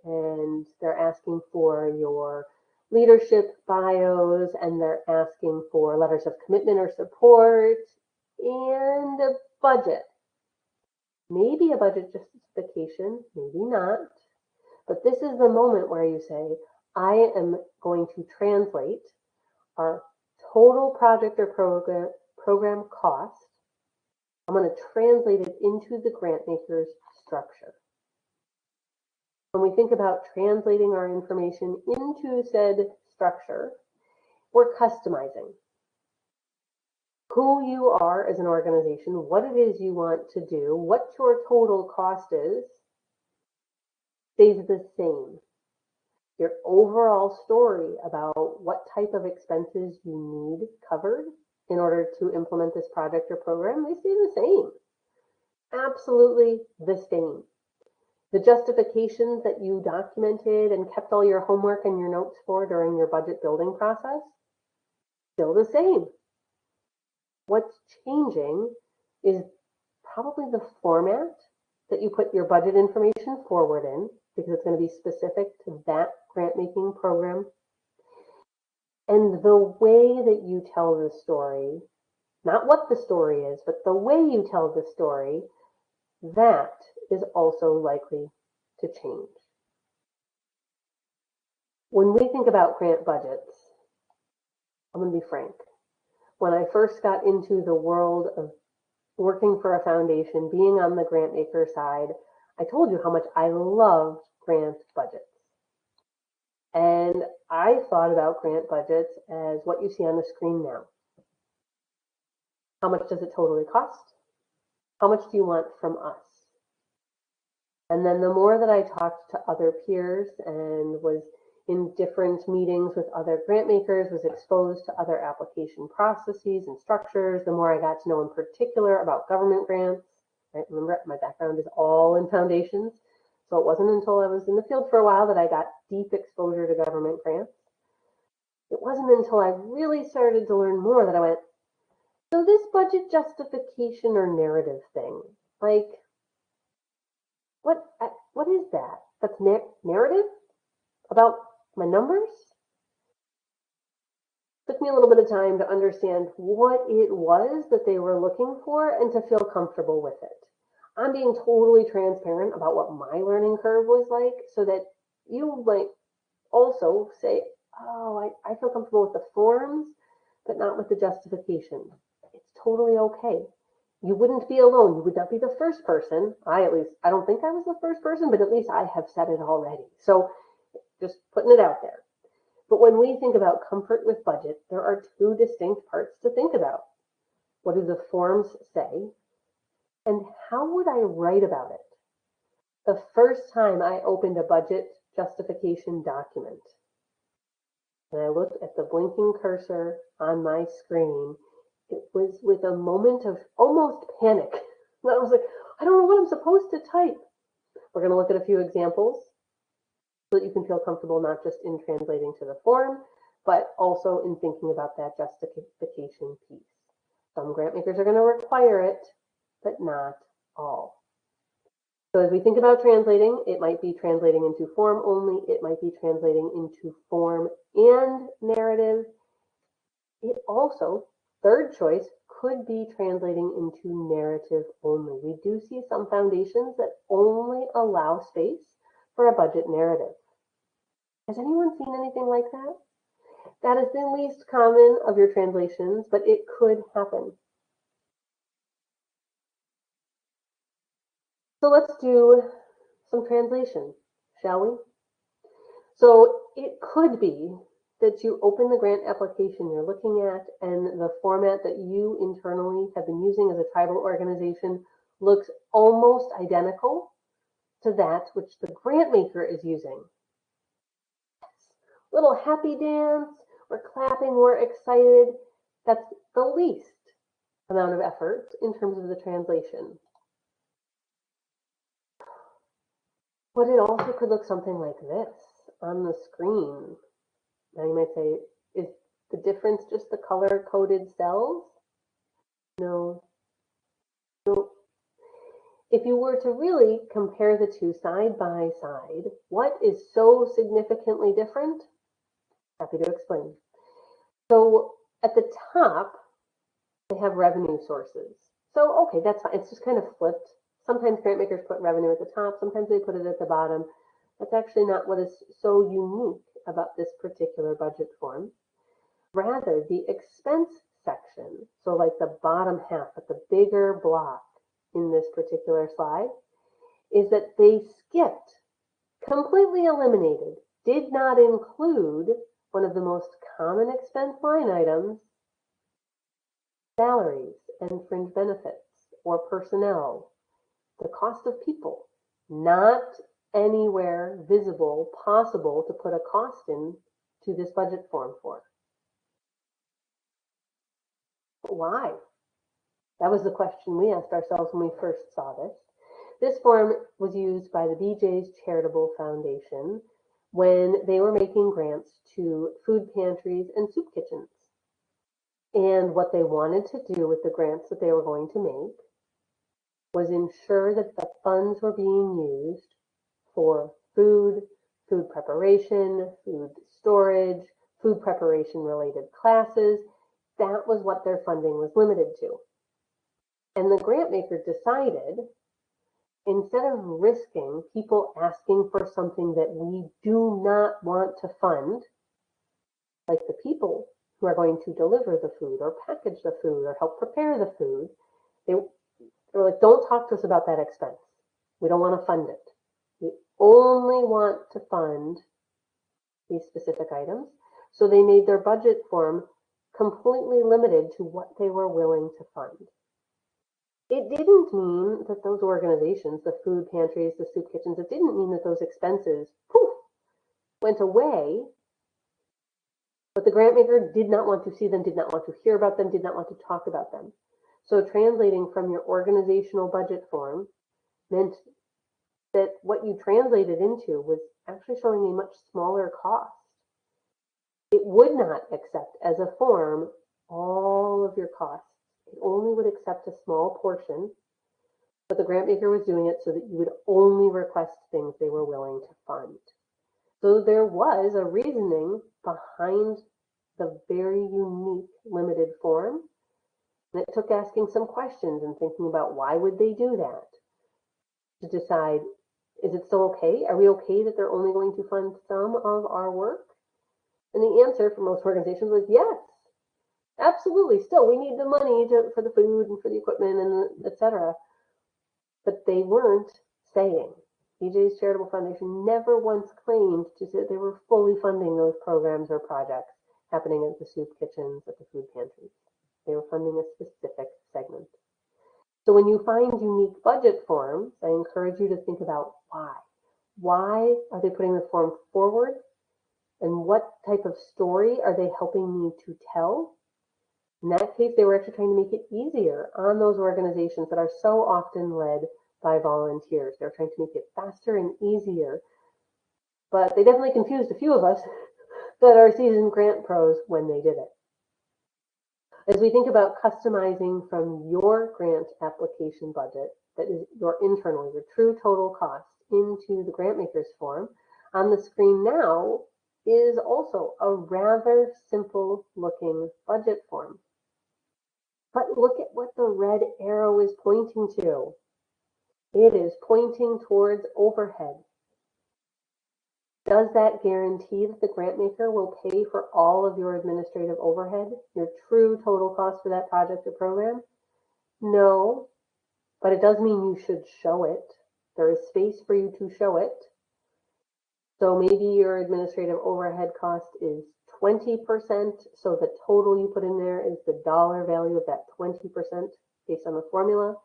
and they're asking for your leadership bios and they're asking for letters of commitment or support and a budget. Maybe a budget justification, maybe not. But this is the moment where you say, I am going to translate our total project or program cost. I'm going to translate it into the grant maker's structure. When we think about translating our information into said structure, we're customizing who you are as an organization, what it is you want to do, what your total cost is, stays the same. Your overall story about what type of expenses you need covered in order to implement this project or program, they stay the same. Absolutely the same. The justifications that you documented and kept all your homework and your notes for during your budget building process, still the same. What's changing is probably the format that you put your budget information forward in, because it's going to be specific to that grant making program. And the way that you tell the story, not what the story is, but the way you tell the story, that is also likely to change. When we think about grant budgets, I'm going to be frank. When I first got into the world of working for a foundation, being on the grant maker side, I told you how much I loved grant budgets. And I thought about grant budgets as what you see on the screen now. How much does it totally cost? How much do you want from us? And then the more that I talked to other peers and was in different meetings with other grant makers, was exposed to other application processes and structures, the more I got to know in particular about government grants. Right? Remember, my background is all in foundations. So it wasn't until I was in the field for a while that I got deep exposure to government grants. It wasn't until I really started to learn more that I went, so this budget justification or narrative thing, like, what is that? That's narrative about my numbers? Took me a little bit of time to understand what it was that they were looking for and to feel comfortable with it. I'm being totally transparent about what my learning curve was like so that you might also say, oh, I feel comfortable with the forms, but not with the justification. It's totally okay. You wouldn't be alone. You would not be the first person. I don't think I was the first person, but at least I have said it already. So just putting it out there. But when we think about comfort with budget, there are two distinct parts to think about. What do the forms say? And how would I write about it? The first time I opened a budget justification document, and I looked at the blinking cursor on my screen, it was with a moment of almost panic. I was like, I don't know what I'm supposed to type. We're going to look at a few examples so that you can feel comfortable not just in translating to the form, but also in thinking about that justification piece. Some grant makers are going to require it, but not all. So as we think about translating, it might be translating into form only. It might be translating into form and narrative. It also, third choice, could be translating into narrative only. We do see some foundations that only allow space for a budget narrative. Has anyone seen anything like that? That is the least common of your translations, but it could happen. So let's do some translation, shall we? So it could be that you open the grant application you're looking at and the format that you internally have been using as a tribal organization looks almost identical to that which the grant maker is using. little happy dance, we're clapping, we're excited. That's the least amount of effort in terms of the translation. But it also could look something like this on the screen. Now you might say, is the difference just the color-coded cells? No. No. If you were to really compare the two side by side, what is so significantly different? Happy to explain. So at the top, they have revenue sources. So, okay, that's fine. It's just kind of flipped. Sometimes grant makers put revenue at the top, sometimes they put it at the bottom. That's actually not what is so unique about this particular budget form. Rather, the expense section, so like the bottom half, but the bigger block in this particular slide, is that they skipped, completely eliminated, did not include one of the most common expense line items, salaries and fringe benefits or personnel, the cost of people, not anywhere visible possible to put a cost in to this budget form for. Why? That was the question we asked ourselves when we first saw this. This form was used by the BJ's Charitable Foundation when they were making grants to food pantries and soup kitchens. And what they wanted to do with the grants that they were going to make was ensure that the funds were being used for food, food preparation, food storage, food preparation related classes. That was what their funding was limited to. And the grant maker decided, instead of risking people asking for something that we do not want to fund, like the people who are going to deliver the food or package the food or help prepare the food, they were like, don't talk to us about that expense. We don't want to fund it. We only want to fund these specific items. So they made their budget form completely limited to what they were willing to fund. It didn't mean that those organizations, the food pantries, the soup kitchens, it didn't mean that those expenses, poof, went away. But the grant maker did not want to see them, did not want to hear about them, did not want to talk about them. So translating from your organizational budget form meant that what you translated into was actually showing a much smaller cost. It would not accept as a form all of your costs. It only would accept a small portion, but the grant maker was doing it so that you would only request things they were willing to fund. So there was a reasoning behind the very unique limited form. And it took asking some questions and thinking about why would they do that to decide, is it still okay? Are we okay that they're only going to fund some of our work? And the answer for most organizations was yes, absolutely. Still, we need the money for the food and for the equipment and etc. But they weren't saying. BJ's Charitable Foundation never once claimed to say they were fully funding those programs or projects happening at the soup kitchens, at the food pantries. They were funding a specific segment. So when you find unique budget forms, I encourage you to think about why. Why are they putting the form forward? And what type of story are they helping me to tell? In that case, they were actually trying to make it easier on those organizations that are so often led by volunteers. They're trying to make it faster and easier. But they definitely confused a few of us that are seasoned grant pros when they did it. As we think about customizing from your grant application budget, that is your internal, your true total cost, into the grant maker's form, on the screen now is also a rather simple looking budget form. But look at what the red arrow is pointing to. It is pointing towards overhead. Does that guarantee that the grant maker will pay for all of your administrative overhead, your true total cost for that project or program? No, but it does mean you should show it. There is space for you to show it. So maybe your administrative overhead cost is 20%, so the total you put in there is the dollar value of that 20% based on the formula.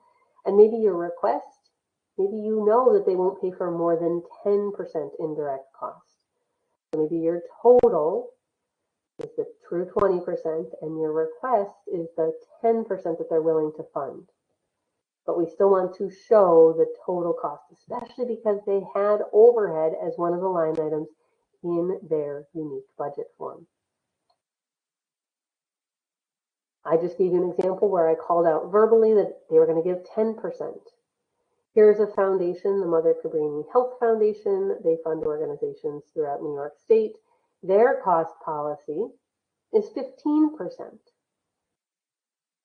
And maybe your request, maybe you know that they won't pay for more than 10% indirect cost. So maybe your total is the true 20% and your request is the 10% that they're willing to fund. But we still want to show the total cost, especially because they had overhead as one of the line items in their unique budget form. I just gave you an example where I called out verbally that they were going to give 10%. Here's a foundation, the Mother Cabrini Health Foundation. They fund organizations throughout New York State. Their cost policy is 15%.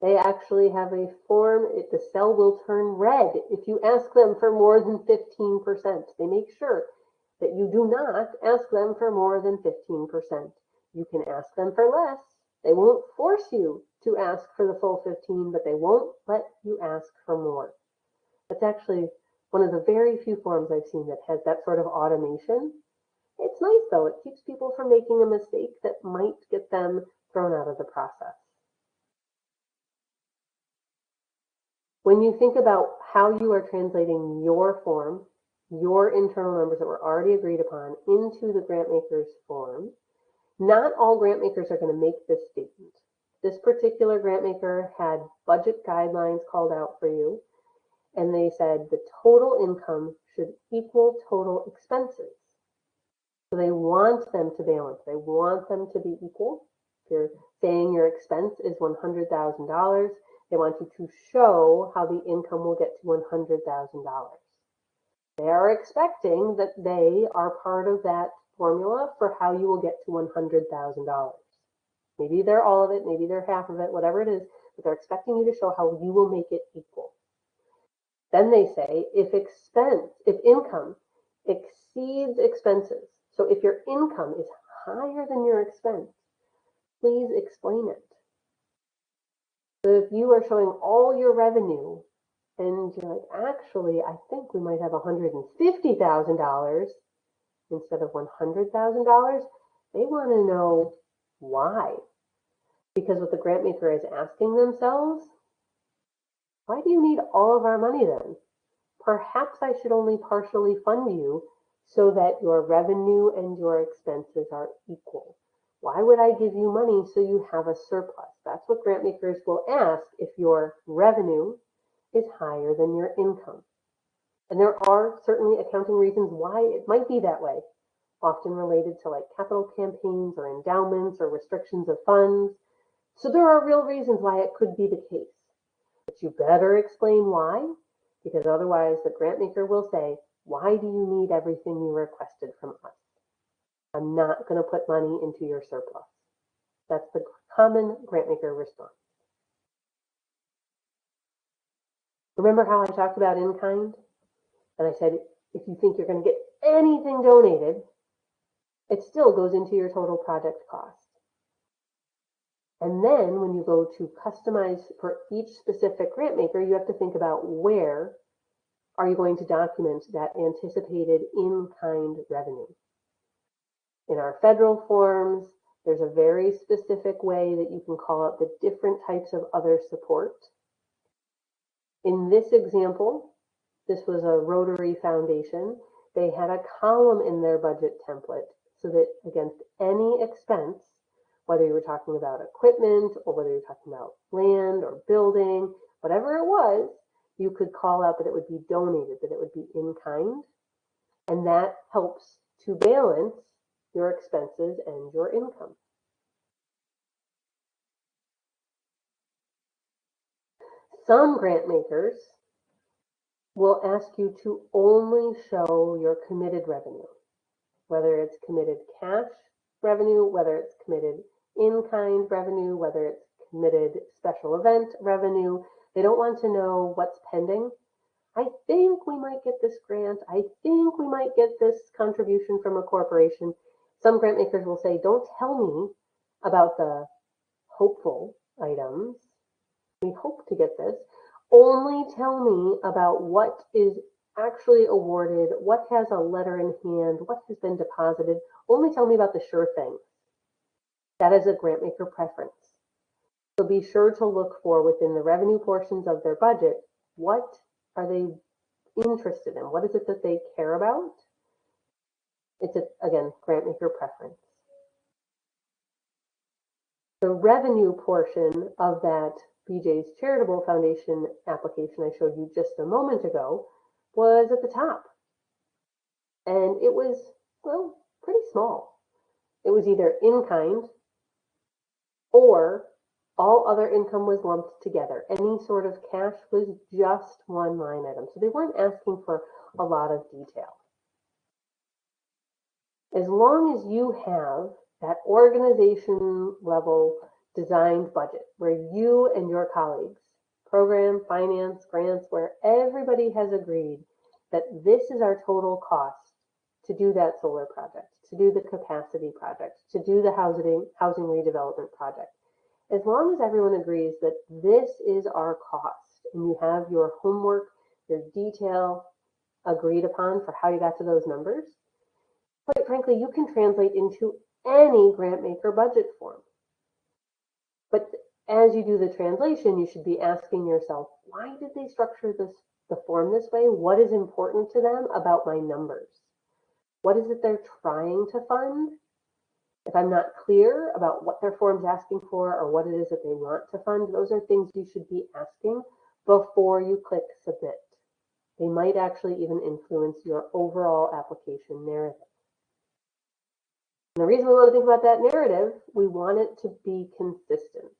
They actually have a form, the cell will turn red if you ask them for more than 15%. They make sure that you do not ask them for more than 15%. You can ask them for less. They won't force you to ask for the full 15, but they won't let you ask for more. That's actually one of the very few forms I've seen that has that sort of automation. It's nice though, it keeps people from making a mistake that might get them thrown out of the process. When you think about how you are translating your form, your internal numbers that were already agreed upon into the grant maker's form, not all grant makers are going to make this statement. This particular grant maker had budget guidelines called out for you, and they said the total income should equal total expenses. So they want them to balance. They want them to be equal. If you're saying your expense is $100,000, they want you to show how the income will get to $100,000. They are expecting that they are part of that formula for how you will get to $100,000. Maybe they're all of it, maybe they're half of it, whatever it is, but they're expecting you to show how you will make it equal. Then they say if income exceeds expenses, so if your income is higher than your expense, please explain it. So if you are showing all your revenue and you're like, actually, I think we might have $150,000 instead of $100,000, they want to know why. Because what the grant maker is asking themselves, why do you need all of our money then? Perhaps I should only partially fund you so that your revenue and your expenses are equal. Why would I give you money so you have a surplus? That's what grant makers will ask if your revenue is higher than your income. And there are certainly accounting reasons why it might be that way, often related to like capital campaigns or endowments or restrictions of funds. So there are real reasons why it could be the case. But you better explain why, because otherwise the grant maker will say, why do you need everything you requested from us? I'm not going to put money into your surplus. That's the common grant maker response. Remember how I talked about in kind? And I said, if you think you're going to get anything donated, it still goes into your total project cost. And then when you go to customize for each specific grant maker, you have to think about where are you going to document that anticipated in-kind revenue. In our federal forms, there's a very specific way that you can call out the different types of other support. In this example, this was a Rotary Foundation. They had a column in their budget template so that against any expense, whether you were talking about equipment or whether you're talking about land or building, whatever it was, you could call out that it would be donated, that it would be in kind. And that helps to balance your expenses and your income. Some grant makers will ask you to only show your committed revenue, whether it's committed cash revenue, whether it's committed in-kind revenue, whether it's committed special event revenue. They don't want to know what's pending. I think we might get this grant. I think we might get this contribution from a corporation. Some grant makers will say, don't tell me about the hopeful items. We hope to get this. Only tell me about what is actually awarded, what has a letter in hand, what has been deposited. Only tell me about the sure things. That is a grant maker preference. So be sure to look for within the revenue portions of their budget, what are they interested in? What is it that they care about? It's, again, grant maker preference. The revenue portion of that BJ's Charitable Foundation application I showed you just a moment ago was at the top. And it was, well, pretty small. It was either in kind or all other income was lumped together. Any sort of cash was just one line item. So they weren't asking for a lot of detail. As long as you have that organization level designed budget where you and your colleagues, program, finance, grants, where everybody has agreed that this is our total cost to do that solar project, to do the capacity project, to do the housing redevelopment project. As long as everyone agrees that this is our cost and you have your homework, your detail agreed upon for how you got to those numbers, quite frankly, you can translate into any grant maker budget form. But as you do the translation, you should be asking yourself, why did they structure the form this way? What is important to them about my numbers? What is it they're trying to fund? If I'm not clear about what their form's asking for or what it is that they want to fund, those are things you should be asking before you click submit. They might actually even influence your overall application narrative. And the reason we want to think about that narrative, we want it to be consistent.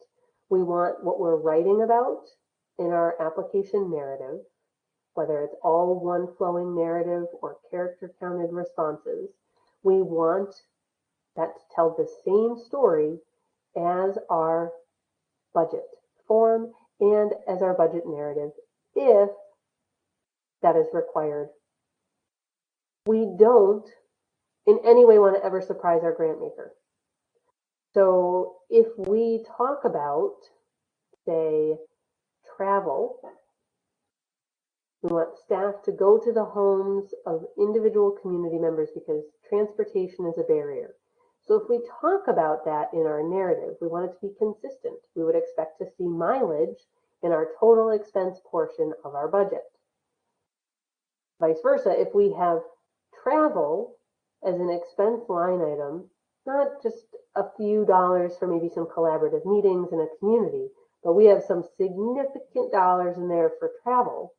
We want what we're writing about in our application narrative, whether it's all one flowing narrative or character counted responses, we want that to tell the same story as our budget form and as our budget narrative, if that is required. We don't in any way want to ever surprise our grant maker. So if we talk about, say, travel, we want staff to go to the homes of individual community members because transportation is a barrier. So if we talk about that in our narrative, we want it to be consistent. We would expect to see mileage in our total expense portion of our budget. Vice versa, if we have travel as an expense line item, not just a few dollars for maybe some collaborative meetings in a community, but we have some significant dollars in there for travel,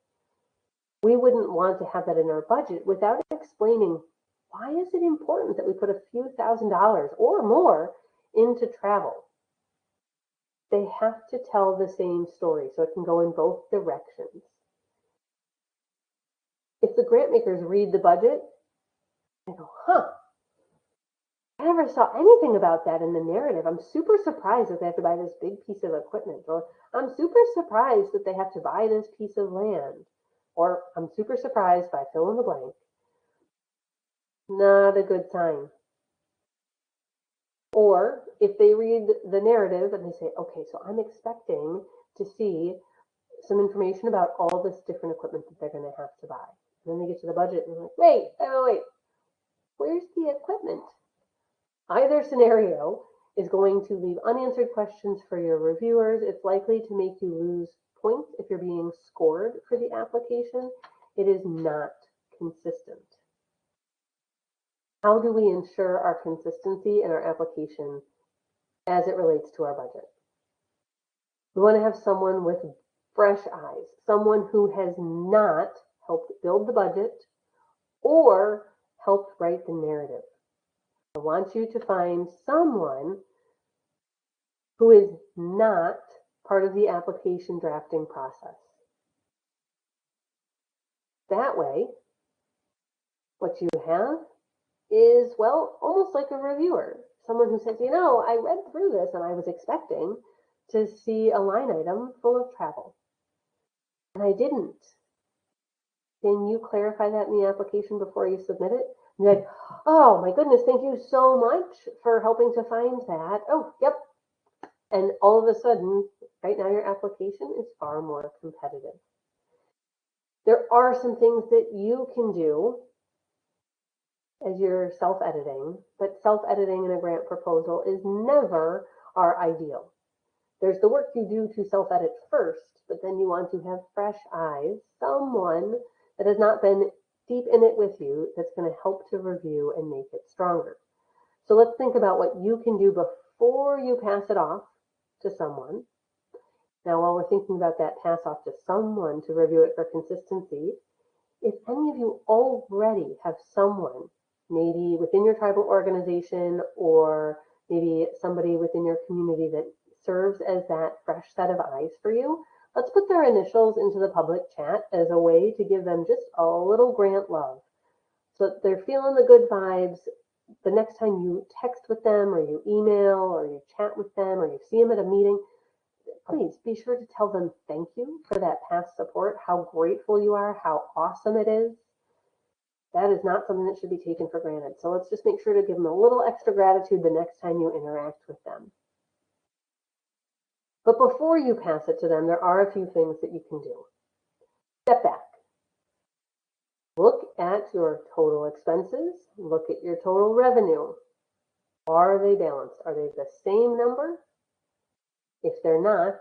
we wouldn't want to have that in our budget without explaining why is it important that we put a few $1,000s or more into travel. They have to tell the same story, so it can go in both directions. If the grant makers read the budget, they go, huh, I never saw anything about that in the narrative. I'm super surprised that they have to buy this big piece of equipment, or I'm super surprised that they have to buy this piece of land, or I'm super surprised by fill in the blank. Not a good sign. Or if they read the narrative and they say, okay, so I'm expecting to see some information about all this different equipment that they're going to have to buy. And then they get to the budget and they're like, wait, where's the equipment? Either scenario is going to leave unanswered questions for your reviewers. It's likely to make you lose points if you're being scored for the application. It is not consistent. How do we ensure our consistency in our application as it relates to our budget? We want to have someone with fresh eyes, someone who has not helped build the budget or helped write the narrative. I want you to find someone who is not part of the application drafting process. That way, what you have is, well, almost like a reviewer. Someone who says, you know, I read through this and I was expecting to see a line item full of travel. And I didn't. Can you clarify that in the application before you submit it? And you're like, oh my goodness, thank you so much for helping to find that. Oh, yep. And all of a sudden, right now your application is far more competitive. There are some things that you can do as you're self-editing, but self-editing in a grant proposal is never our ideal. There's the work you do to self-edit first, but then you want to have fresh eyes, someone that has not been deep in it with you that's going to help to review and make it stronger. So let's think about what you can do before you pass it off to someone. Now, while we're thinking about that pass off to someone to review it for consistency, if any of you already have someone, maybe within your tribal organization or maybe somebody within your community that serves as that fresh set of eyes for you, let's put their initials into the public chat as a way to give them just a little grant love so that they're feeling the good vibes. The next time you text with them or you email or you chat with them or you see them at a meeting, please be sure to tell them thank you for that past support, how grateful you are, how awesome it is. That is not something that should be taken for granted. So let's just make sure to give them a little extra gratitude the next time you interact with them. But before you pass it to them, there are a few things that you can do. Step back. Look at your total expenses. Look at your total revenue. Are they balanced? Are they the same number? If they're not,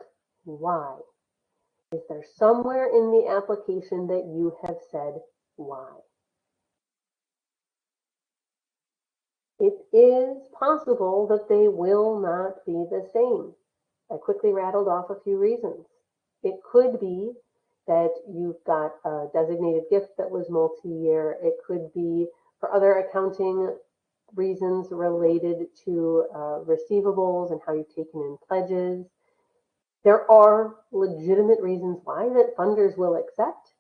why? Is there somewhere in the application that you have said why? It is possible that they will not be the same. I quickly rattled off a few reasons. It could be that you've got a designated gift that was multi-year. It could be for other accounting reasons related to receivables and how you've taken in pledges. There are legitimate reasons why that funders will accept,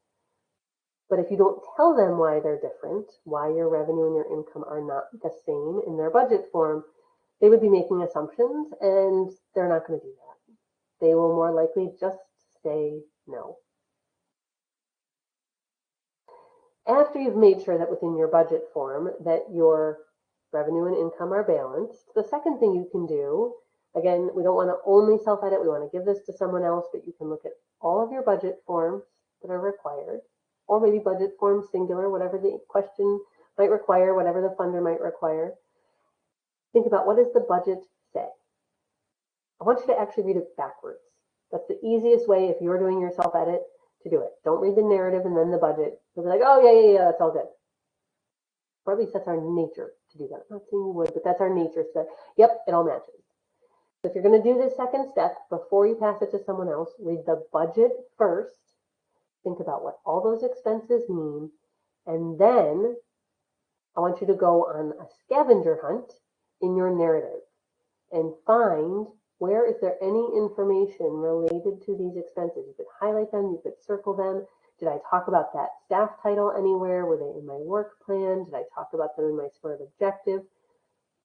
but if you don't tell them why they're different, why your revenue and your income are not the same in their budget form, they would be making assumptions and they're not going to do that. They will more likely just say no. After you've made sure that within your budget form that your revenue and income are balanced, the second thing you can do, again, we don't want to only self-edit, we want to give this to someone else, but you can look at all of your budget forms that are required, or maybe budget form singular, whatever the question might require, whatever the funder might require. Think about, what does the budget say? I want you to actually read it backwards. That's the easiest way if you're doing your self-edit to do it. Don't read the narrative and then the budget. You'll be like, oh, yeah, that's all good. Or at least that's our nature to do that. I'm not saying you would, but that's our nature. So, yep, it all matches. So if you're going to do this second step, before you pass it to someone else, read the budget first. Think about what all those expenses mean. And then I want you to go on a scavenger hunt in your narrative and find where is there any information related to these expenses. You could highlight them, you could circle them. Did I talk about that staff title anywhere? Were they in my work plan? Did I talk about them in my SMART objective?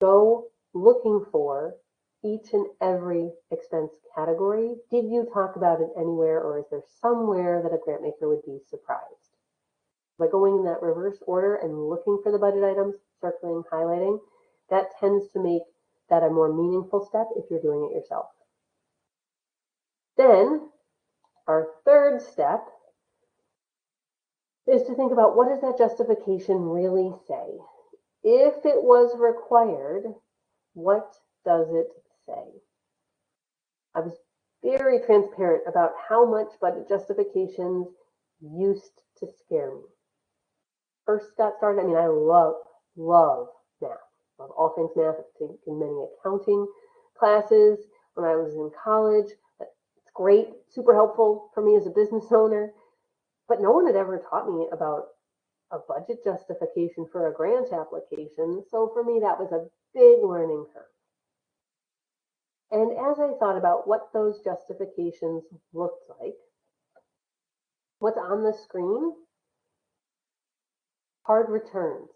Go looking for each and every expense category. Did you talk about it anywhere, or is there somewhere that a grant maker would be surprised? By going in that reverse order and looking for the budget items, circling, highlighting, that tends to make that a more meaningful step if you're doing it yourself. Then our third step is to think about, what does that justification really say? If it was required, what does it say? I was very transparent about how much budget justifications used to scare me. First got started, I love math. Love all things math. I've taken many accounting classes when I was in college. It's great, super helpful for me as a business owner. But no one had ever taught me about a budget justification for a grant application. So for me, that was a big learning curve. And as I thought about what those justifications looked like, what's on the screen? Hard returns,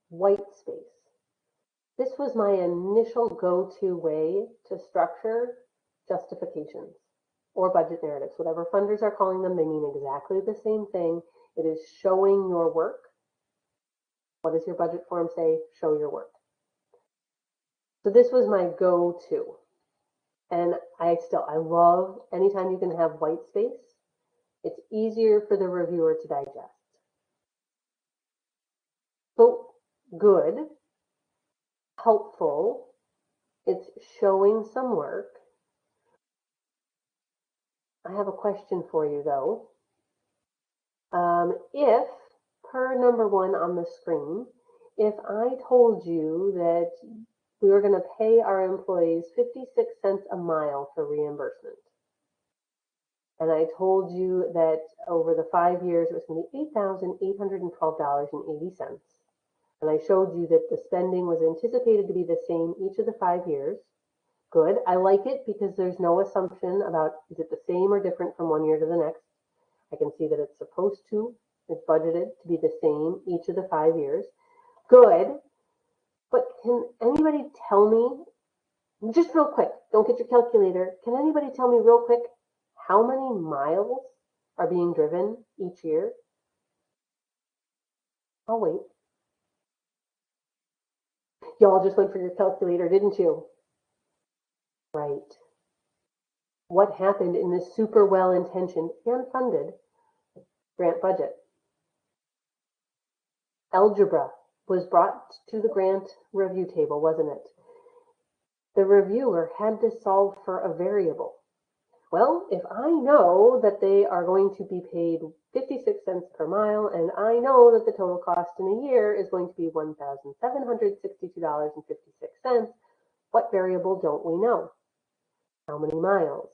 white space. This was my initial go-to way to structure justifications or budget narratives. Whatever funders are calling them, they mean exactly the same thing. It is showing your work. What does your budget form say? Show your work. So this was my go-to. And I love anytime you can have white space. It's easier for the reviewer to digest. So good, helpful, it's showing some work. I have a question for you though. If per number one on the screen, if I told you that we were going to pay our employees 56 cents a mile for reimbursement, and I told you that over the 5 years it was going to be $8,812.80, and I showed you that the spending was anticipated to be the same each of the 5 years, good. I like it because there's no assumption about is it the same or different from one year to the next. I can see that it's supposed to, it's budgeted to be the same each of the 5 years. Good. But can anybody tell me, just real quick, don't get your calculator, can anybody tell me real quick how many miles are being driven each year? I'll wait. Y'all just went for your calculator, didn't you? Right. What happened in this super well-intentioned and funded grant budget? Algebra was brought to the grant review table, wasn't it? The reviewer had to solve for a variable. Well, if I know that they are going to be paid 56 cents per mile, and I know that the total cost in a year is going to be $1,762.56, what variable don't we know? How many miles?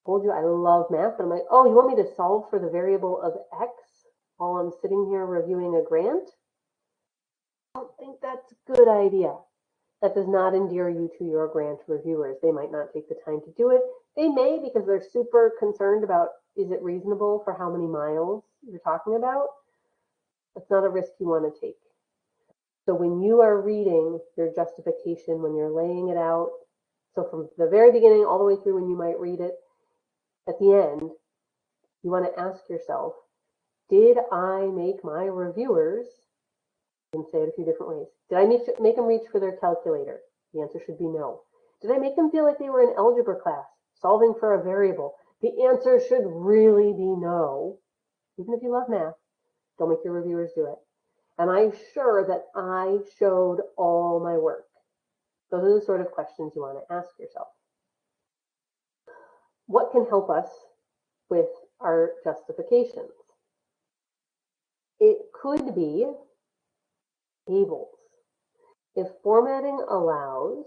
I told you I love math, and I'm like, oh, you want me to solve for the variable of X while I'm sitting here reviewing a grant? I don't think that's a good idea. That does not endear you to your grant reviewers. They might not take the time to do it. They may because they're super concerned about, is it reasonable for how many miles you're talking about? That's not a risk you want to take. So when you are reading your justification, when you're laying it out, so from the very beginning all the way through when you might read it, at the end, you want to ask yourself, did I make my reviewers, you can say it a few different ways, did I make them reach for their calculator? The answer should be no. Did I make them feel like they were in algebra class, solving for a variable? The answer should really be no. Even if you love math, don't make your reviewers do it. Am I sure that I showed all my work? Those are the sort of questions you want to ask yourself. What can help us with our justifications? It could be tables. If formatting allows,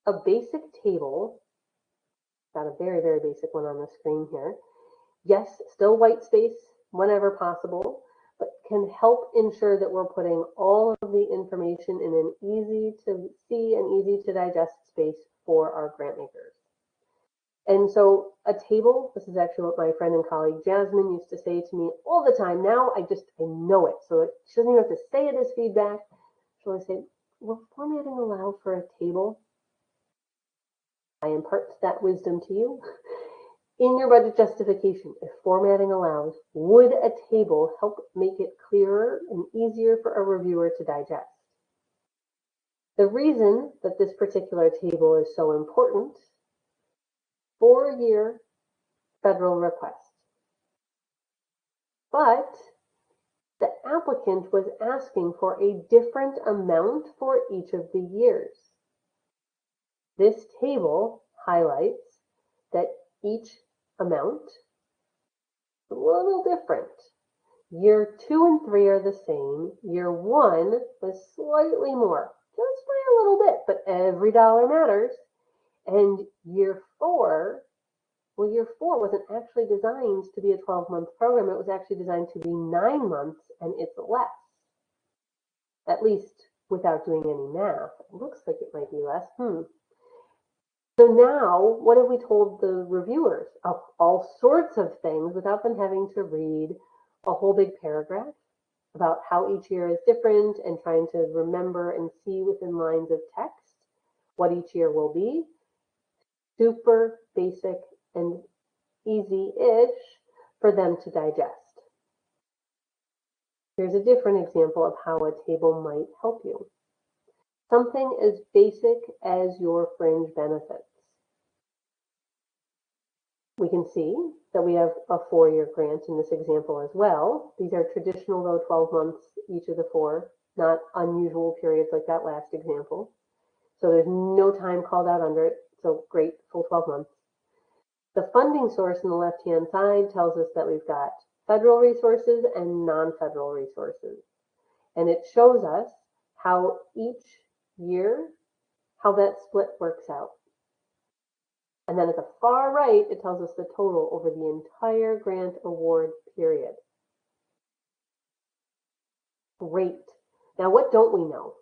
a basic table, got a very, very basic one on the screen here. Yes, still white space whenever possible, but can help ensure that we're putting all of the information in an easy to see and easy to digest space for our grant makers. And so a table, this is actually what my friend and colleague Jasmine used to say to me all the time. Now I know it. So she doesn't even have to say it as feedback. She'll say, will formatting allow for a table? I impart that wisdom to you. In your budget justification, if formatting allows, would a table help make it clearer and easier for a reviewer to digest? The reason that this particular table is so important, 4-year federal request. But the applicant was asking for a different amount for each of the years. This table highlights that each amount is a little different. Year 2 and 3 are the same. Year 1 was slightly more, just by a little bit, but every dollar matters. And year 4, well, year 4 wasn't actually designed to be a 12-month program. It was actually designed to be 9 months, and it's less. At least without doing any math. It looks like it might be less. So now, what have we told the reviewers? Of all sorts of things without them having to read a whole big paragraph about how each year is different and trying to remember and see within lines of text what each year will be. Super basic and easy-ish for them to digest. Here's a different example of how a table might help you. Something as basic as your fringe benefits. We can see that we have a 4-year grant in this example as well. These are traditional, though, 12 months each of the 4, not unusual periods like that last example. So there's no time called out under it. So great, full 12 months. The funding source on the left-hand side tells us that we've got federal resources and non-federal resources. And it shows us how each year, how that split works out. And then at the far right, it tells us the total over the entire grant award period. Great. Now, what don't we know?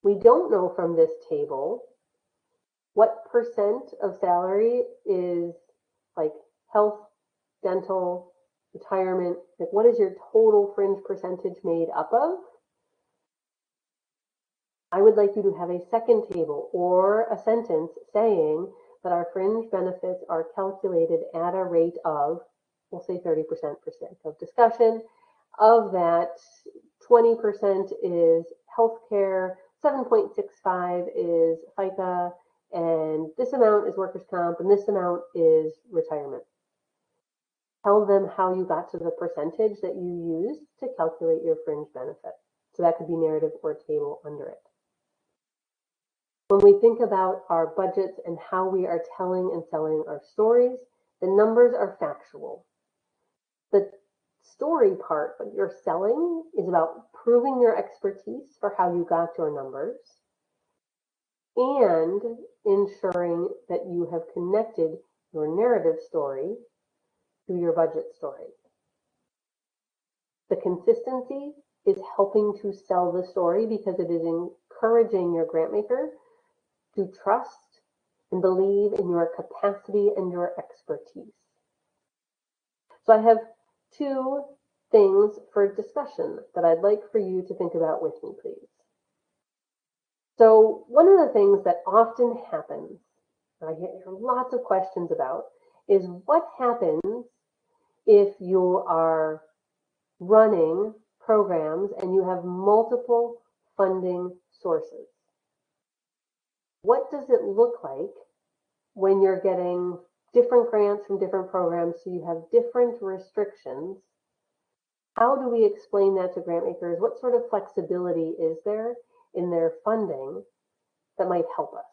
We don't know from this table what percent of salary is like health, dental, retirement. Like, what is your total fringe percentage made up of? I would like you to have a second table or a sentence saying that our fringe benefits are calculated at a rate of, we'll say 30% for sake of discussion. Of that, 20% is healthcare, 7.65 is FICA, and this amount is workers' comp, and this amount is retirement. Tell them how you got to the percentage that you used to calculate your fringe benefit. So that could be narrative or table under it. When we think about our budgets and how we are telling and selling our stories, the numbers are factual. The story part, what you're selling, is about proving your expertise for how you got your numbers and ensuring that you have connected your narrative story to your budget story. The consistency is helping to sell the story because it is encouraging your grant maker to trust and believe in your capacity and your expertise. So I have two things for discussion that I'd like for you to think about with me, please. So one of the things that often happens, I hear lots of questions about, is what happens if you are running programs and you have multiple funding sources? What does it look like when you're getting different grants from different programs, so you have different restrictions? How do we explain that to grant makers? What sort of flexibility is there in their funding that might help us?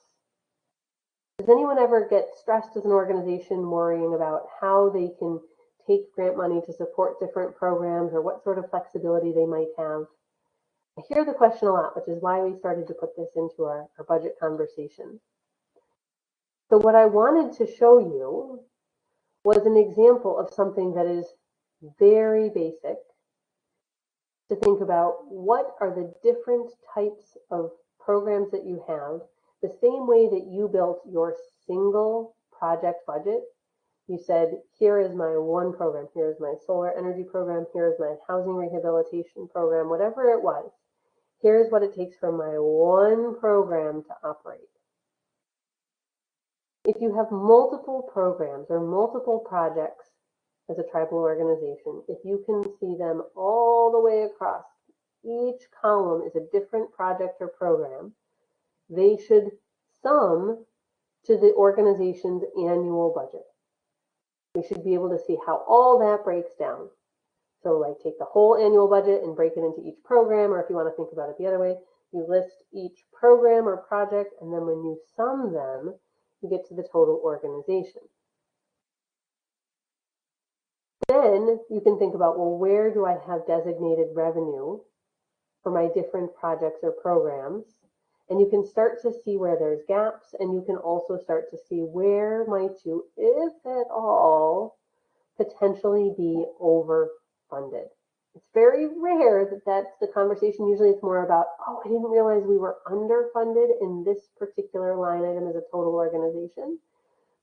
Does anyone ever get stressed as an organization worrying about how they can take grant money to support different programs or what sort of flexibility they might have? I hear the question a lot, which is why we started to put this into our budget conversation. So what I wanted to show you was an example of something that is very basic, to think about what are the different types of programs that you have, the same way that you built your single project budget. You said, here is my one program, here is my solar energy program, here is my housing rehabilitation program, whatever it was. Here's what it takes for my one program to operate. If you have multiple programs or multiple projects as a tribal organization, if you can see them all the way across, each column is a different project or program, they should sum to the organization's annual budget. We should be able to see how all that breaks down. So like take the whole annual budget and break it into each program, or if you want to think about it the other way, you list each program or project, and then when you sum them, you get to the total organization. Then you can think about, well, where do I have designated revenue for my different projects or programs? And you can start to see where there's gaps, and you can also start to see where might you, if at all, potentially be overfunded. It's very rare that that's the conversation. Usually it's more about, oh, I didn't realize we were underfunded in this particular line item as a total organization.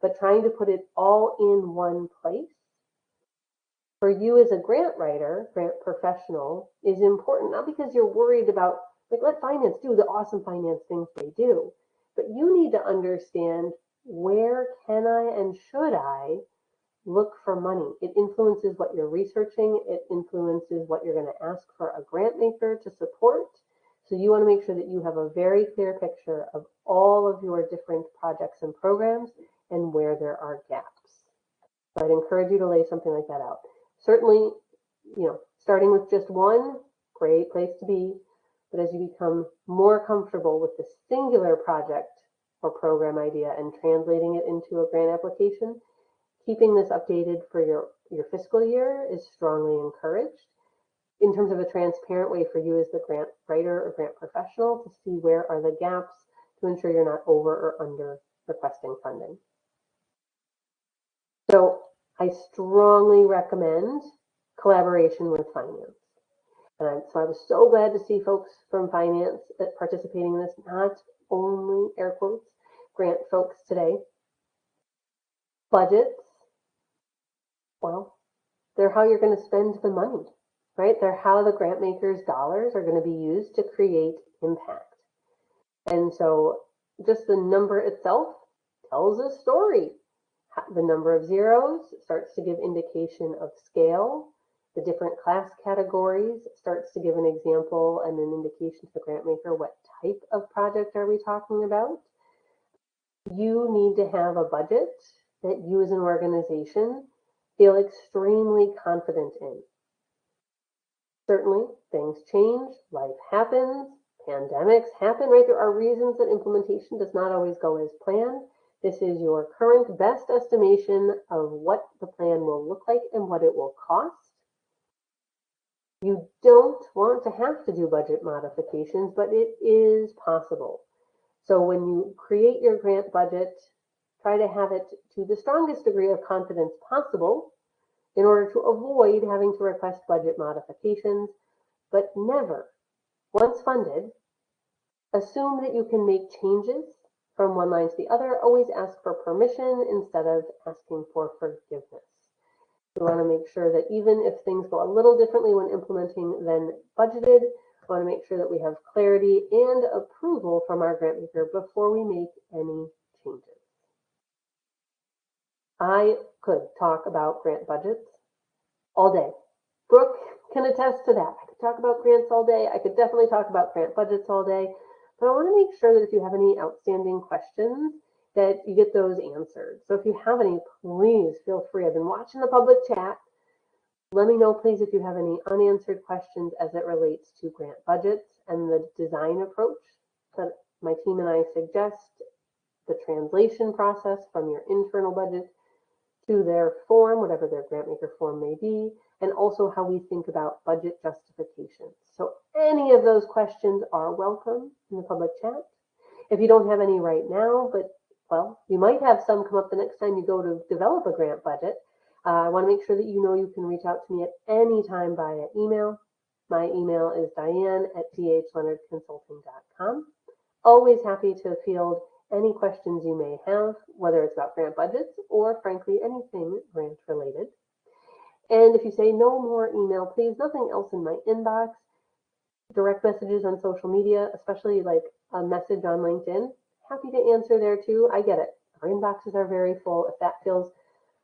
But trying to put it all in one place for you as a grant writer, grant professional, is important, not because you're worried about, like, let finance do the awesome finance things they do, but you need to understand, where can I and should I look for money? It influences what you're researching. It influences what you're going to ask for a grant maker to support. So you want to make sure that you have a very clear picture of all of your different projects and programs and where there are gaps. So I'd encourage you to lay something like that out. Certainly, starting with just one, great place to be. But as you become more comfortable with the singular project or program idea and translating it into a grant application, keeping this updated for your your fiscal year is strongly encouraged. In terms of a transparent way for you as the grant writer or grant professional to see where are the gaps to ensure you're not over or under requesting funding. So I strongly recommend collaboration with finance. And so I was so glad to see folks from finance participating in this, not only air quotes, grant folks today. Budgets, well, they're how you're going to spend the money, right? They're how the grant makers' dollars are going to be used to create impact. And so just the number itself tells a story. The number of zeros starts to give indication of scale. The different class categories starts to give an example and an indication to the grant maker, what type of project are we talking about? You need to have a budget that you as an organization feel extremely confident in. Certainly, things change, life happens, pandemics happen, right? There are reasons that implementation does not always go as planned. This is your current best estimation of what the plan will look like and what it will cost. You don't want to have to do budget modifications, but it is possible. So when you create your grant budget, try to have it to the strongest degree of confidence possible in order to avoid having to request budget modifications, but never, once funded, assume that you can make changes from one line to the other. Always ask for permission instead of asking for forgiveness. We want to make sure that even if things go a little differently when implementing than budgeted, we want to make sure that we have clarity and approval from our grant maker before we make any changes. I could talk about grant budgets all day. Brooke can attest to that. I could talk about grants all day. I could definitely talk about grant budgets all day. But I want to make sure that if you have any outstanding questions, that you get those answered. So if you have any, please feel free. I've been watching the public chat. Let me know, please, if you have any unanswered questions as it relates to grant budgets and the design approach that my team and I suggest, the translation process from your internal budget to their form, whatever their grant maker form may be, and also how we think about budget justification. So any of those questions are welcome in the public chat. If you don't have any right now, but well, you might have some come up the next time you go to develop a grant budget. I want to make sure that you know you can reach out to me at any time via email. My email is diane@dhleonardconsulting.com. Always happy to field any questions you may have, whether it's about grant budgets or, frankly, anything grant related. And if you say no more email, please, nothing else in my inbox, direct messages on social media, especially like a message on LinkedIn, happy to answer there too. I get it. Our inboxes are very full. If that feels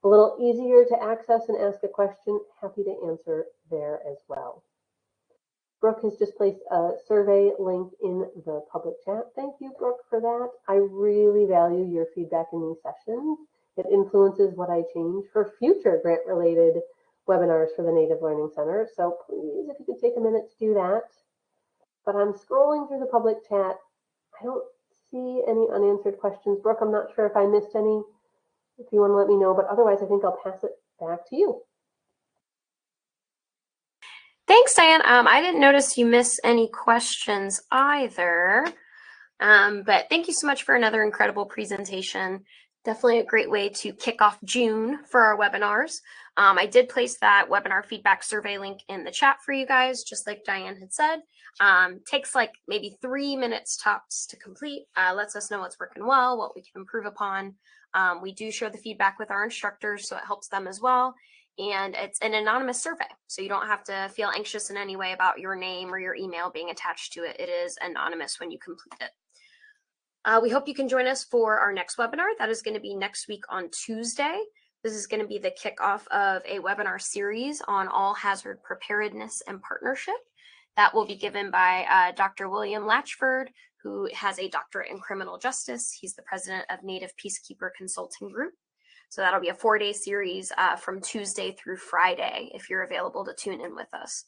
a little easier to access and ask a question, happy to answer there as well. Brooke has just placed a survey link in the public chat. Thank you, Brooke, for that. I really value your feedback in these sessions. It influences what I change for future grant-related webinars for the Native Learning Center. So please, if you could take a minute to do that. But I'm scrolling through the public chat. I don't see any unanswered questions. Brooke, I'm not sure if I missed any. If you want to let me know, but otherwise I think I'll pass it back to you. Thanks, Diane. I didn't notice you miss any questions either, but thank you so much for another incredible presentation. Definitely a great way to kick off June for our webinars. I did place that webinar feedback survey link in the chat for you guys, just like Diane had said. Takes like maybe 3 minutes tops to complete. Lets us know what's working well, what we can improve upon. We do share the feedback with our instructors, so it helps them as well. And it's an anonymous survey, so you don't have to feel anxious in any way about your name or your email being attached to it. It is anonymous when you complete it. We hope you can join us for our next webinar. That is going to be next week on Tuesday. This is going to be the kickoff of a webinar series on all hazard preparedness and partnership. That will be given by Dr. William Latchford, who has a doctorate in criminal justice. He's the president of Native Peacekeeper Consulting Group. So that'll be a 4-day series from Tuesday through Friday if you're available to tune in with us.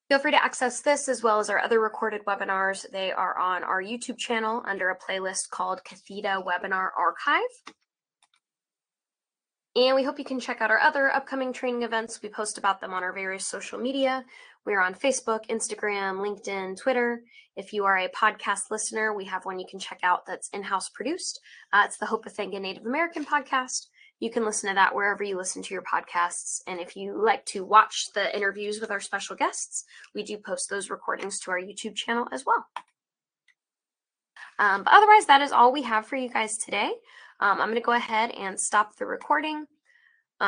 Feel free to access this as well as our other recorded webinars. They are on our YouTube channel under a playlist called Catheda Webinar Archive. And we hope you can check out our other upcoming training events. We post about them on our various social media. We're on Facebook, Instagram, LinkedIn, Twitter. If you are a podcast listener, we have one you can check out that's in-house produced. It's the Hope of Thinking Native American podcast. You can listen to that wherever you listen to your podcasts. And if you like to watch the interviews with our special guests, we do post those recordings to our YouTube channel as well. But otherwise, that is all we have for you guys today. I'm going to go ahead and stop the recording.